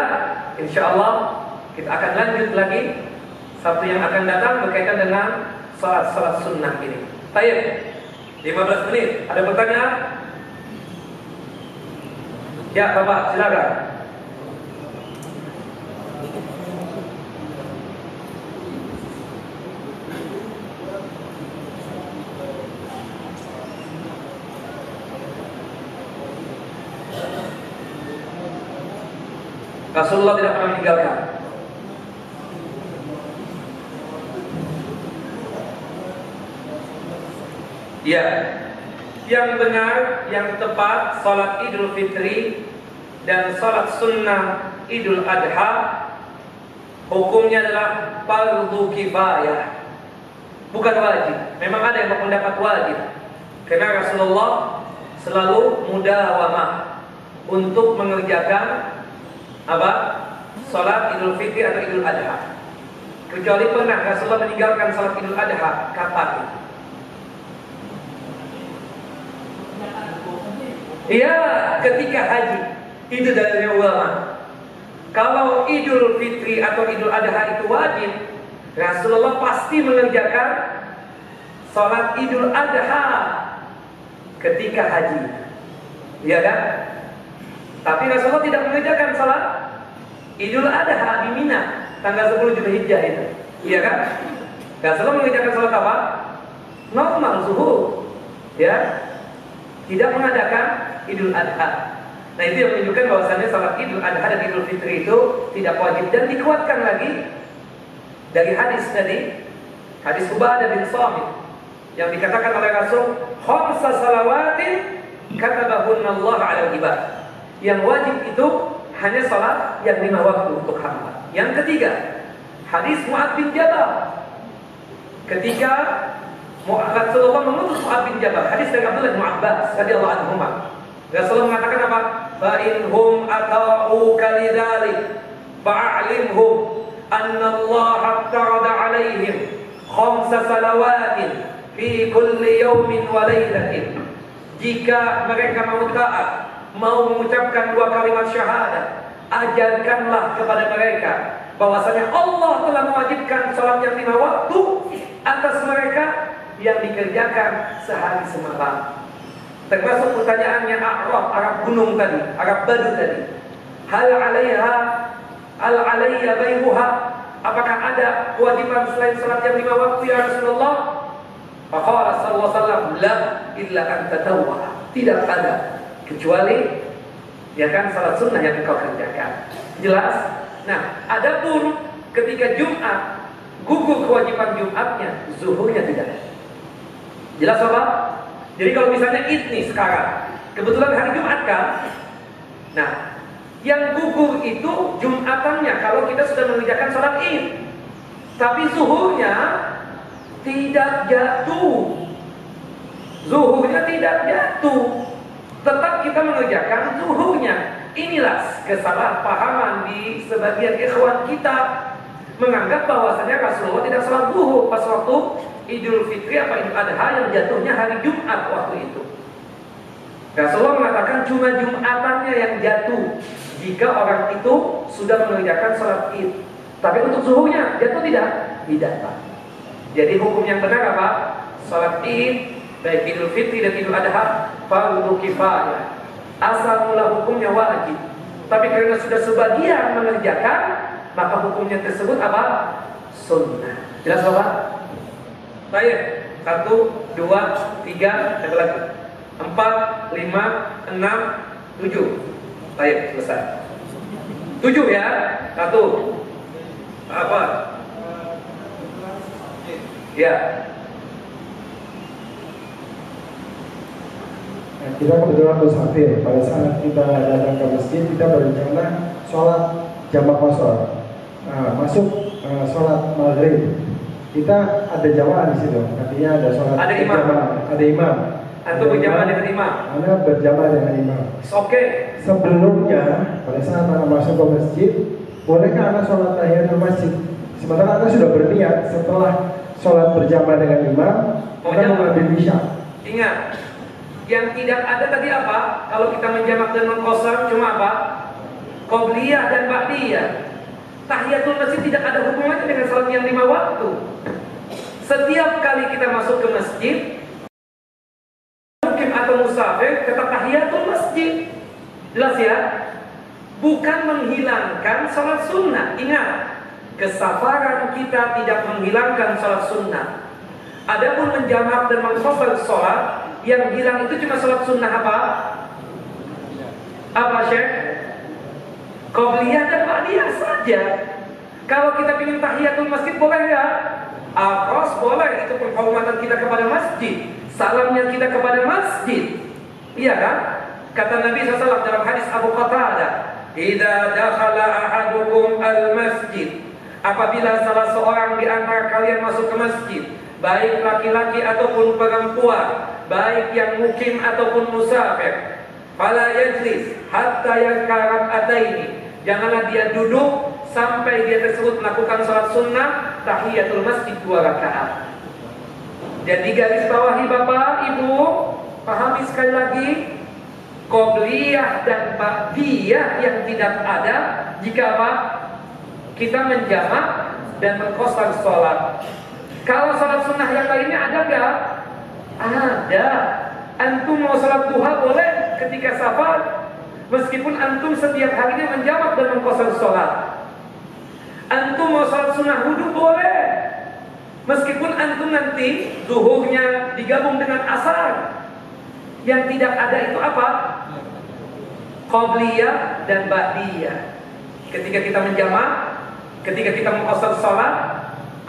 insya Allah kita akan lanjut lagi Sabtu yang akan datang berkaitan dengan sholat sunnah ini. Baik, 15 menit. Ada pertanyaan? Ya Bapak silakan. Rasulullah tidak pernah meninggalkan. Ya, yang benar, yang tepat, salat Idul Fitri dan salat sunnah Idul Adha hukumnya adalah fardu kifayah, bukan wajib. Memang ada yang berpendapat wajib, karena Rasulullah selalu mudawamah untuk mengerjakan apa? Salat Idul Fitri atau Idul Adha. Kecuali pernah Rasulullah meninggalkan salat Idul Adha. Kapan? Iya, ketika haji. Itu dalilnya ulama. Kalau Idul Fitri atau Idul Adha itu wajib, Rasulullah pasti mengerjakan salat Idul Adha ketika haji. Iya kan? Tapi Rasulullah tidak mengerjakan salat Idul Adha di Mina tanggal 10 Zulhijjah itu. Iya kan? Rasulullah mengerjakan salat apa? Normal zuhur. Ya. Tidak mengadakan Idul Adha. Nah itu yang menunjukkan bahwasannya salat Idul Adha dan Idul Fitri itu tidak wajib, dan dikuatkan lagi dari hadis tadi, hadis Ubadah bin Samit yang dikatakan oleh Rasul, khamsa salawatin katabahunna Allah 'alal ibad. Yang wajib itu hanya salat yang 5 waktu untuk hamba. Yang ketiga, hadis Mu'adz bin Jabal. Ketika Rasulullah mengutus Mu'adz bin Jabal, hadis dari Abdullah bin Abbas radhiyallahu anhu, Rasulullah mengatakan apa? Fa inhum ata'uka lidzalik fa'alimhum anna Allah tarada 'alaihim khamsa salawatin fi kulli yawmin wa lailatin. Jika mereka mau taat, mau mengucapkan 2 kalimat syahadat, ajarkanlah kepada mereka bahwasanya Allah telah mewajibkan salat yang 5 waktu atas mereka yang dikerjakan sehari semalam. Termasuk pertanyaannya Arab gunung tadi, Arab Badu tadi. Hal alayya bayruha? Apakah ada kewajiban selain salat yang 5 waktu ya Rasulullah? Faqala sallallahu alaihi wasallam, la illa an tatawwa. Tidak ada kecuali ya kan salat sunnah yang engkau kerjakan. Jelas? Nah, adapun ketika Jumat gugur kewajiban Jumatnya, zuhurnya tidak. Jelas apa? Jadi kalau misalnya Id nih sekarang, kebetulan hari Jumat kan? Nah, yang gugur itu Jumatannya kalau kita sudah mengerjakan sholat Id. Tapi zuhurnya tidak jatuh. Zuhurnya tidak jatuh. Tetap kita mengerjakan zuhurnya. Inilah kesalahpahaman di sebagian ikhwan kita, menganggap bahwasanya Rasulullah tidak sholat zuhur pas waktu Idul Fitri apa Idul Adha yang jatuhnya hari Jumat waktu itu. Rasulullah mengatakan cuma Jumatannya yang jatuh jika orang itu sudah mengerjakan sholat Id. Tapi untuk zuhurnya jatuh tidak? Tidak, Pak. Jadi hukum yang benar apa? Sholat Id baik Idul Fitri dan Idul Adha fardu kifayah. Asal mula hukumnya wajib. Tapi karena sudah sebagian mengerjakan, maka hukumnya tersebut apa? Sunnah. Jelas Bapak? Baik. 1, 2, 3, ada lagi 4, 5, 6, 7. Baik, selesai 7 ya. 1 apa? Ya. Nah, kita kebetulan musafir. Pada saat kita datang ke masjid, kita berencana sholat jamak qashar. Nah, masuk sholat maghrib. Kita ada jamaah di situ. Artinya ada sholat. Ada imam. Ada imam. Atau berjamaah dengan imam. Anda berjamaah dengan imam. Oke. Sebelumnya, pada saat Anda masuk ke masjid, bolehkah Anda sholat tahiyatul masjid? Sementara Anda sudah berniat setelah sholat berjamaah dengan imam, Anda mengambil isya. Ingat. Yang tidak ada tadi apa? Kalau kita menjamak dengan qashar cuma apa? Qobliyah dan ba'diyah. Tahiyatul masjid tidak ada hubungannya dengan salat yang 5 waktu. Setiap kali kita masuk ke masjid, mukim atau musafir, tetap tahiyatul masjid. Jelas ya? Bukan menghilangkan salat sunnah. Ingat, kesafaran kita tidak menghilangkan salat sunnah. Adapun menjamak dan mengqashar salat, yang hilang itu cuma sholat sunnah apa? Apa Syekh? Qobliyah dan ba'diyah saja. Kalau kita ingin tahiyatul masjid boleh ya? Akros boleh, itu penghormatan kita kepada masjid, salamnya kita kepada masjid. Iya kan? Kata Nabi SAW dalam hadis Abu Qatadah, "Idza dakhala ahadukum al-masjid." Apabila salah seorang di antara kalian masuk ke masjid, baik laki-laki ataupun perempuan, baik yang mukim ataupun musafir, fala yajlis hatta yankarat ataini. Janganlah dia duduk sampai dia tersebut melakukan salat sunnah tahiyatul masjid 2 rakaat. Jadi garis bawahi Bapak Ibu, pahami sekali lagi, qobliyah dan ba'diyah yang tidak ada jika apa? Kita menjamak dan mengqashar salat. Kalau salat sunnah yang lainnya ada enggak? Ada. Antum mau salat duha boleh ketika safar, meskipun antum setiap harinya menjamak dan mengqashar salat. Antum mau salat sunnah wudu boleh, meskipun antum nanti zuhurnya digabung dengan asar. Yang tidak ada itu apa? Qobliyah dan ba'diyah. Ketika kita menjamak, ketika kita mengqasar salat,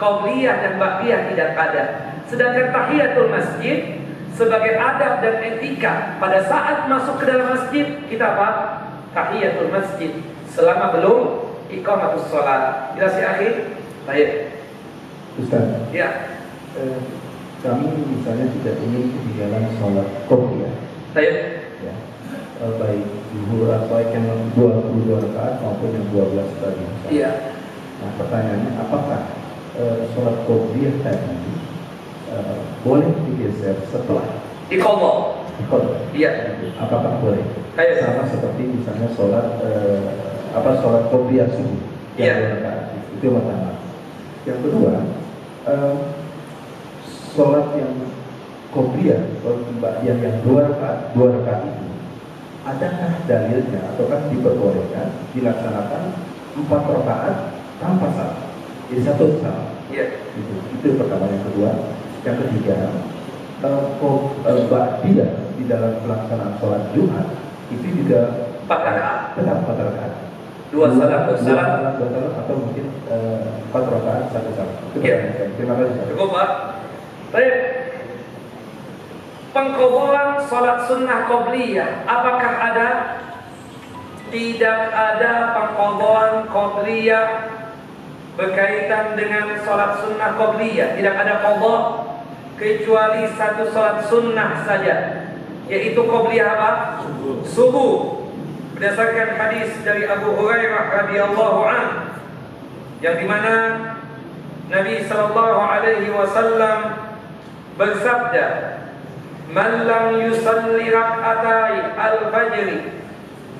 qobliyah dan ba'diyah tidak ada. Sedangkan tahiyatul masjid sebagai adab dan etika pada saat masuk ke dalam masjid, kita apa? Tahiyatul masjid selama belum iqamatus salat. Jelas ya, akhi? Baik. Ustaz. Ya. Kami misalnya tidak ingin ketinggalan sholat qobliyah. Baik. Ya. Baik zuhur atau yang 22 rakaat maupun yang 12 tadi. Iya. Nah, pertanyaannya, apakah sholat qobliyah tadi boleh digeser setelah Iqamah? Iya. Apakah boleh? Sama seperti misalnya sholat sholat qobliyah subuh. Iya. Itu yang pertama. Yang kedua, sholat yang qobliyah yang dua rakaat itu, adakah dalilnya ataukah diperbolehkan dilaksanakan 4 rakaat tanpa salam? Jadi satu salam. Iya. Itu yang pertama. Yang kedua, yang ketiga, ba'diyah di dalam pelaksanaan sholat Jumat itu juga 4 rakaat. Tetap 4 rakaat. 2 salam atau mungkin 4 rakaat 1 salam. Iya. Terima kasih. Cukup, Pak. Baik. Pengqadaan salat sunnah qobliyah, apakah ada? Tidak ada pengqadaan qobliyah berkaitan dengan salat sunnah qobliyah. Tidak ada qadha kecuali satu salat sunnah saja, yaitu qobliyah apa? Subuh. Berdasarkan hadis dari Abu Hurairah radhiyallahu anhu, yang dimana Nabi sallallahu alaihi wasallam bersabda, "Man lam yusalli rak'atai al-fajr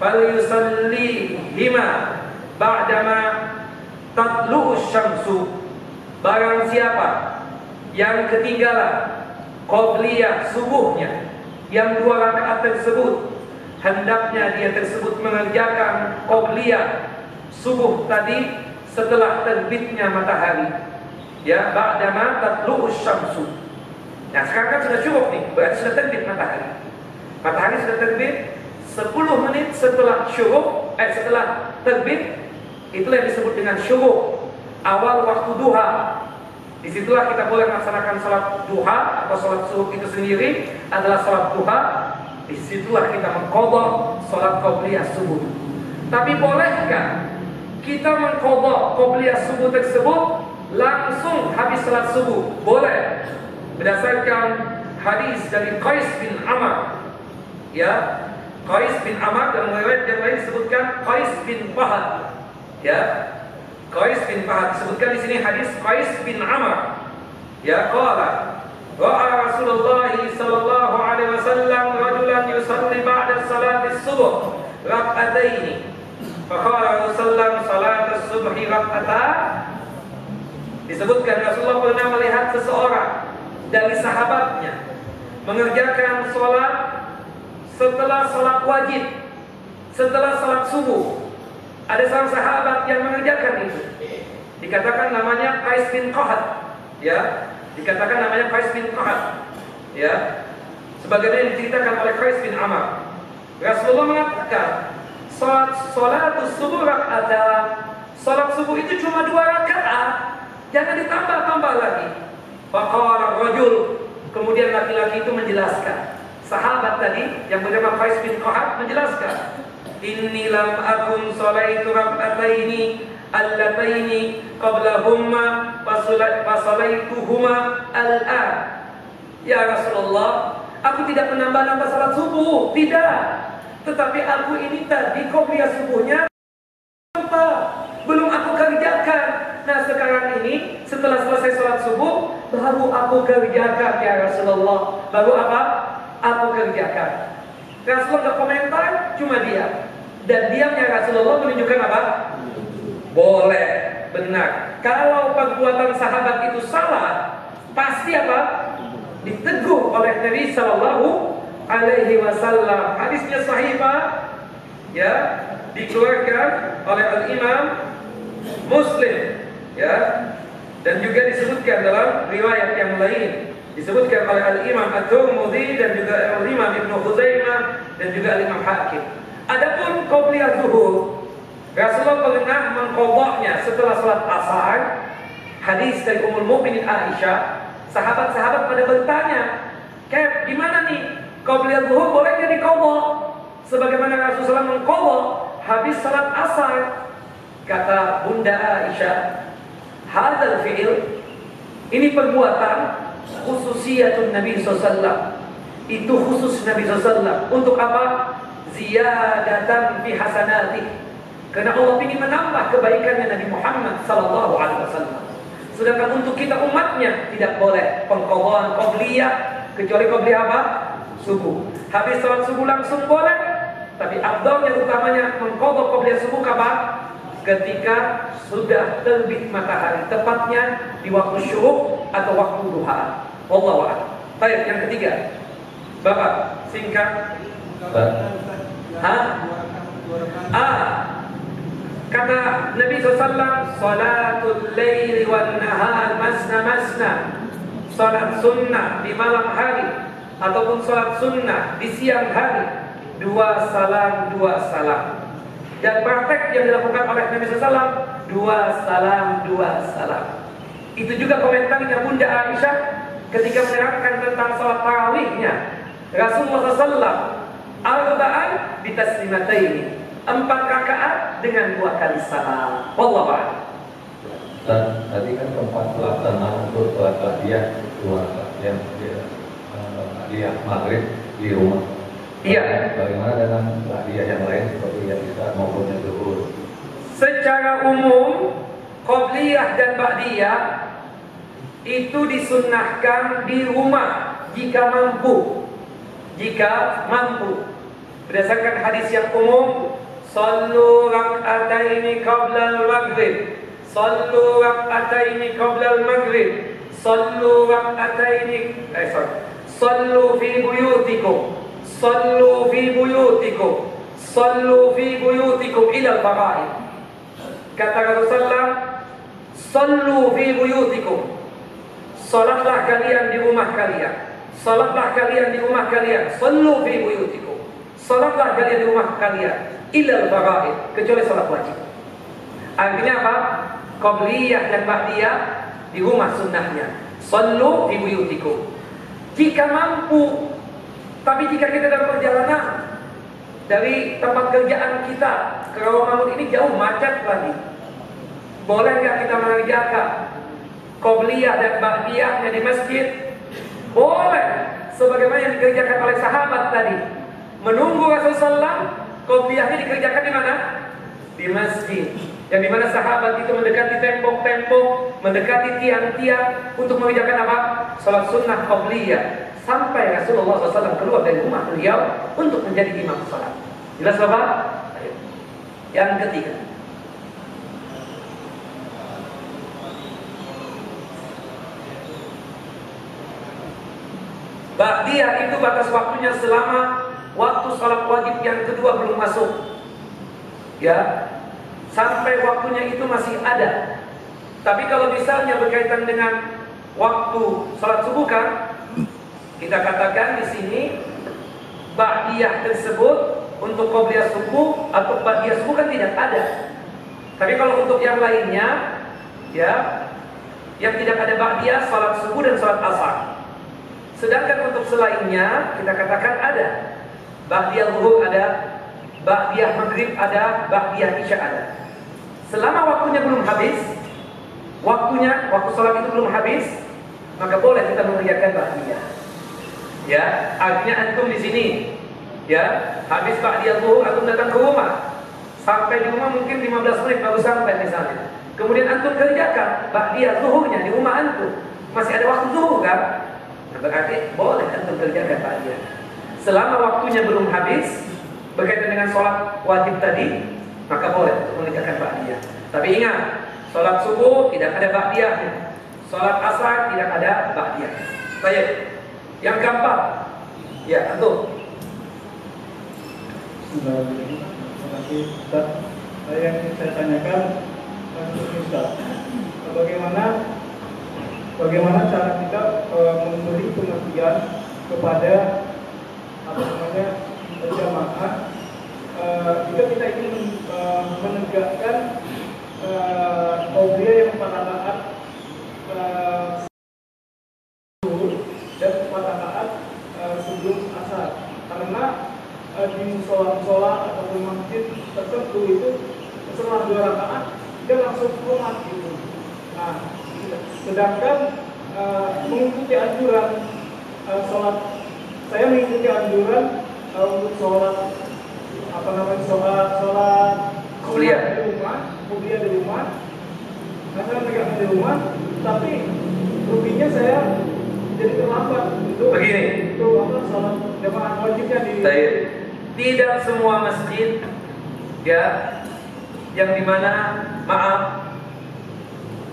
falyusallihima ba'dama tatlu'u syamsu." Barang siapa yang ketinggalan qobliyah subuhnya, yang 2 rakaat tersebut, hendaknya dia tersebut mengerjakan qobliyah subuh tadi setelah terbitnya matahari, ya, ba'dama tatlu'u syamsu. Nah, sekarang kan sudah cukup nih, berarti sudah terbit matahari. Matahari sudah terbit 10 menit setelah syuruk, setelah terbit, itulah yang disebut dengan syuruk, awal waktu duha. Disitulah kita boleh melaksanakan salat duha atau salat syuruk itu sendiri adalah salat duha. Disitulah kita mengqadha salat qobliyah subuh. Tapi bolehkah kita mengqadha qobliyah subuh tersebut langsung habis salat subuh? Boleh. Berdasarkan hadis dari Qais bin Amr, ya, Qais bin Amr, dan riwayat yang lain disebutkan Qais bin Fahad, ya, Qais bin Fahad disebutkan di sini hadis Qais bin Amr, ya, qala ra'a Rasulullah sallallahu alaihi wasallam rajulan yusalli ba'da salati subuh rak'ataini, faqala Rasulullah salat as-subhi rak'atan. Disebutkan Rasulullah pernah melihat seseorang dari sahabatnya mengerjakan sholat setelah sholat wajib, setelah sholat subuh. Ada seorang sahabat yang mengerjakan itu. Dikatakan namanya Qais bin Qahad, ya, dikatakan namanya Qais bin Qahad, ya, sebagaimana yang diceritakan oleh Qais bin Amr. Rasulullah mengatakan sholat subuh rak'atan, sholat subuh itu cuma 2 rakaat, jangan ditambah-tambah lagi. Faqala rajul, kemudian laki-laki itu menjelaskan, sahabat tadi yang bernama Qais bin Qahad menjelaskan, inni lam akun sholaitu rak'ataini allataini qablahumma fasalaituhuma al-an. Ya Rasulullah, aku tidak menambah-nambah salat subuh, tidak. Tetapi aku ini tadi qobliyah subuhnya belum aku kerjakan. Nah, sekarang ini setelah selesai sholat subuh baru aku kerjakan, ya Rasulullah. Baru apa? Aku kerjakan. Rasulullah nggak komentar, cuma diam. Dan diamnya Rasulullah menunjukkan apa? Boleh, benar. Kalau perbuatan sahabat itu salah, pasti apa? Ditegur oleh Nabi Sallallahu Alaihi Wasallam. Hadisnya sahih, Pak, ya, dikeluarkan oleh Al-Imam Muslim, ya, dan juga disebutkan dalam riwayat yang lain, disebutkan oleh Al-Imam At-Tirmidzi dan juga Al-Imam Ibnu Khuzaimah dan juga Al-Imam Hakim. Adapun qobliyah zuhur, Rasulullah pernah mengqadhanya setelah salat asar. Hadis dari Ummul Mukminin Aisyah, sahabat-sahabat pada bertanya, "Kef, gimana nih? Qobliyah zuhur boleh jadi qadha?" Sebagaimana Rasulullah mengqadha habis salat asar. Kata Bunda Aisyah, "Hadzal fi'il, ini perbuatan khususiyatun Nabi SAW. Itu khusus Nabi SAW. Untuk apa? Ziyadatan fi hasanati. Karena Allah ingin menambah kebaikannya Nabi Muhammad SAW. Sedangkan untuk kita umatnya tidak boleh pengqadhaan qobliyah kecuali qobliyah apa? Subuh. Habis salat subuh langsung boleh, tapi afdalnya utamanya mengqadha qobliyah subuh kapan? Ketika sudah terbit matahari, tepatnya di waktu syuruk atau waktu duha. Wallahu a'lam. Baik, yang ketiga, Bapak singkat. Kata Nabi SAW, salatul laili wan nahar masna masna. Salat sunnah di malam hari ataupun salat sunnah di siang hari, 2 salam 2 salam. Dan praktek yang dilakukan oleh Nabi SAW, 2 salam 2 salam. Itu juga komentarnya Bunda Aisyah ketika menerangkan tentang salat tarawihnya. Rasulullah SAW arba'an bitaslimataini, 4 rakaat dengan 2 kali salam. Wallahu a'lam. Dan tadi kan tempat pelaksanaan untuk sholat ba'diyah 2 yang dia maghrib di rumah. Iya. Bagaimana dengan ba'diyah yang lain seperti yang bisa maupun yang zuhur? Secara umum, qobliyah dan ba'diyah itu disunnahkan di rumah jika mampu. Jika mampu. Berdasarkan hadis yang umum, sallu rak'ataini qabla al-maghrib, sallu rak'ataini qabla al-maghrib, sallu rak'ataini sallu fi buyutikum, sallu fi buyutikum, sallu fi buyutikum ila al-fara'id. Kata Rasulullah, sallu fi buyutikum, salatlah kalian di rumah kalian, salatlah kalian di rumah kalian, sallu fi buyutikum, salatlah kalian di rumah kalian, ilal fara'id, kecuali salat wajib. Artinya apa? Qobliyah dan ba'diyah di rumah sunnahnya. Sallu fi buyutikum. Jika mampu. Tapi jika kita dalam perjalanan dari tempat kerjaan kita ke Rawamangun ini jauh, macet lagi, boleh nggak kita mengerjakan qobliyah dan ba'diyahnya di masjid? Boleh, sebagaimana yang dikerjakan oleh sahabat tadi. Menunggu Rasulullah, qobliyahnya dikerjakan di mana? Di masjid. Yang dimana sahabat itu mendekati tembok-tembok, mendekati tiang-tiang untuk mengerjakan apa? Salat sunnah qobliyah. Sampai Rasulullah SAW keluar dari rumah beliau untuk menjadi imam salat. Jelas Bapak? Yang ketiga, ba'diyah itu batas waktunya selama waktu salat wajib yang kedua belum masuk. Ya, sampai waktunya itu masih ada. Tapi kalau misalnya berkaitan dengan waktu salat subuh kan, kita katakan di sini ba'diyah tersebut untuk qobliyah subuh atau ba'diyah subuh kan tidak ada. Tapi kalau untuk yang lainnya, ya, yang tidak ada ba'diyah, salat subuh dan salat asar. Sedangkan untuk selainnya kita katakan ada. Ba'diyah zuhur ada, ba'diyah maghrib ada, ba'diyah isya ada. Selama waktunya belum habis, waktu salat itu belum habis, maka boleh kita mengerjakan ba'diyah. Ya, artinya antum di sini, ya, habis ba'diyah zuhur antum datang ke rumah. Sampai di rumah mungkin 15 menit baru sampai misalnya. Kemudian antum kerjakan ba'diyah zuhurnya di rumah antum. Masih ada waktu zuhur kan? Berarti boleh antum kerjakan ba'diyah. Selama waktunya belum habis berkaitan dengan sholat wajib tadi, maka boleh untuk mengerjakan ba'diyah. Tapi ingat, sholat subuh tidak ada ba'diyahnya, sholat asar tidak ada ba'diyah. Baik, yang keempat, ya antum. Terima kasih Ustaz. Yang saya tanyakan Ustaz, bagaimana cara kita memberi pengertian kepada jamaah jika kita ingin menegakkan qabliyah yang pada taat dan pada taat sebelum asar, karena di musola ataupun masjid tertentu itu setelah 2 rakaat dia langsung sholat gitu. Nah, sedangkan mengikuti anjuran sholat, saya mengikuti anjuran untuk sholat sholat Kuliah di rumah, nah saya menegakkan di rumah, tapi ruginya saya jadi terlambat itu. Begini, itu sholat jamaah wajibnya di. Tidak semua masjid ya yang dimana maaf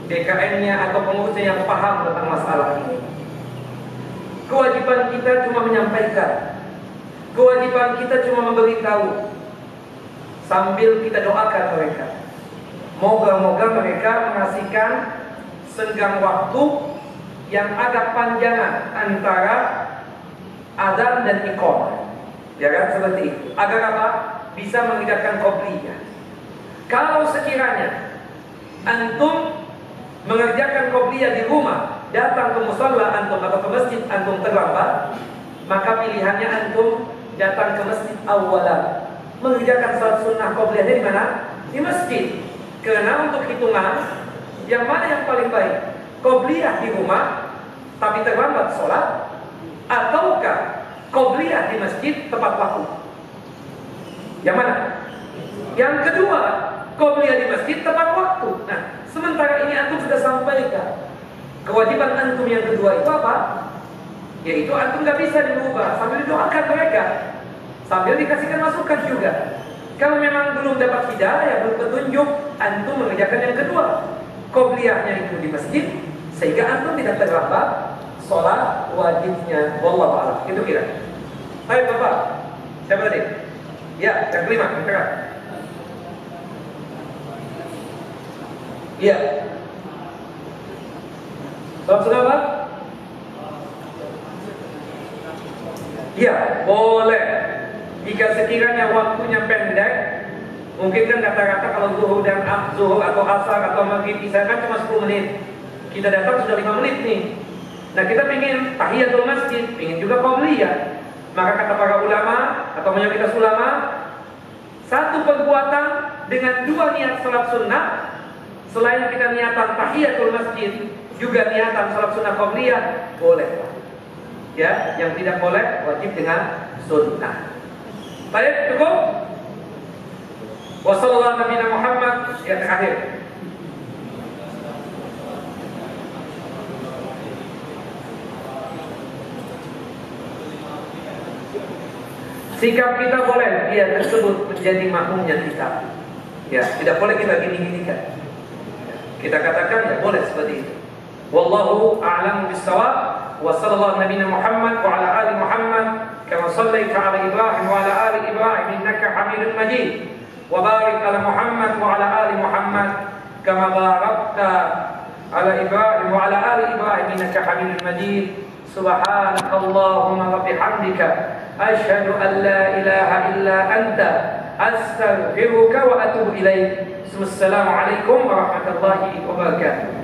DKN-nya atau pengurusnya yang paham tentang masalah ini. Kewajiban kita cuma menyampaikan, kewajiban kita cuma memberitahu, sambil kita doakan mereka. Moga-moga mereka mengasihkan senggang waktu yang agak panjangan antara adzan dan iqamah. Ya kan, seperti itu. Agar apa? Bisa mengerjakan qobliyah. Kalau sekiranya antum mengerjakan qobliyah di rumah, datang ke musalla antum atau ke masjid antum terlambat, maka pilihannya antum datang ke masjid awalan, mengerjakan salat sunnah qobliyahnya di mana? Di masjid. Karena untuk hitungan yang mana yang paling baik? Qobliyah di rumah tapi terlambat sholat, ataukah qobliyah di masjid tepat waktu? Yang mana? Yang kedua, qobliyah di masjid tepat waktu. Nah, sementara ini antum sudah sampaikan kewajiban antum yang kedua itu apa? Yaitu antum gak bisa dirubah, sambil doakan mereka, sambil dikasihkan masukan juga. Kalau memang belum dapat hidayah, belum petunjuk, antum mengerjakan yang kedua, qobliyahnya itu di masjid, sehingga antum tidak terlambat sholat wajibnya. Wallahu a'lam. Itu kira. Baik Bapak, siapa tadi? Ya, yang kelima, yang terakhir. Iya. Salam sunnah Pak? Iya, boleh. Jika sekiranya waktunya pendek, mungkin kan rata-rata kalau zuhur atau asar atau maghrib isya kan cuma 10 menit. Kita datang sudah 5 menit nih. Nah, kita ingin tahiyatul masjid, ingin juga qabliyah. Maka kata para ulama atau mayoritas ulama, satu perbuatan dengan 2 niat salat sunnah, selain kita niatan tahiyatul masjid, juga niatan salat sunnah qabliyah, boleh. Ya, yang tidak boleh wajib dengan sunnah. Baik, cukup. Wassallallahu nabiyana Muhammad. Yang terakhir. Sikap kita boleh dia tersebut menjadi makmumnya kita. Ya, tidak boleh kita gini-ginikan. Kita katakan ya boleh seperti itu. Wallahu a'lamu bis-shawab. Wa sallallahu nabiyana Muhammad wa ala ali Muhammad kama shallaita ala Ibrahim wa ala ali Ibrahim innaka Hamidum Majid. Wa barik ala Muhammad wa ala ali Muhammad kama barakta ala Ibrahim wa ala ali Ibrahim innaka Hamidum Majid. Subhanakallahumma wa bihamdika asyhadu an la ilaha illa anta astaghfiruka wa atubu ilaik. Wassalamualaikum warahmatullahi wabarakatuh.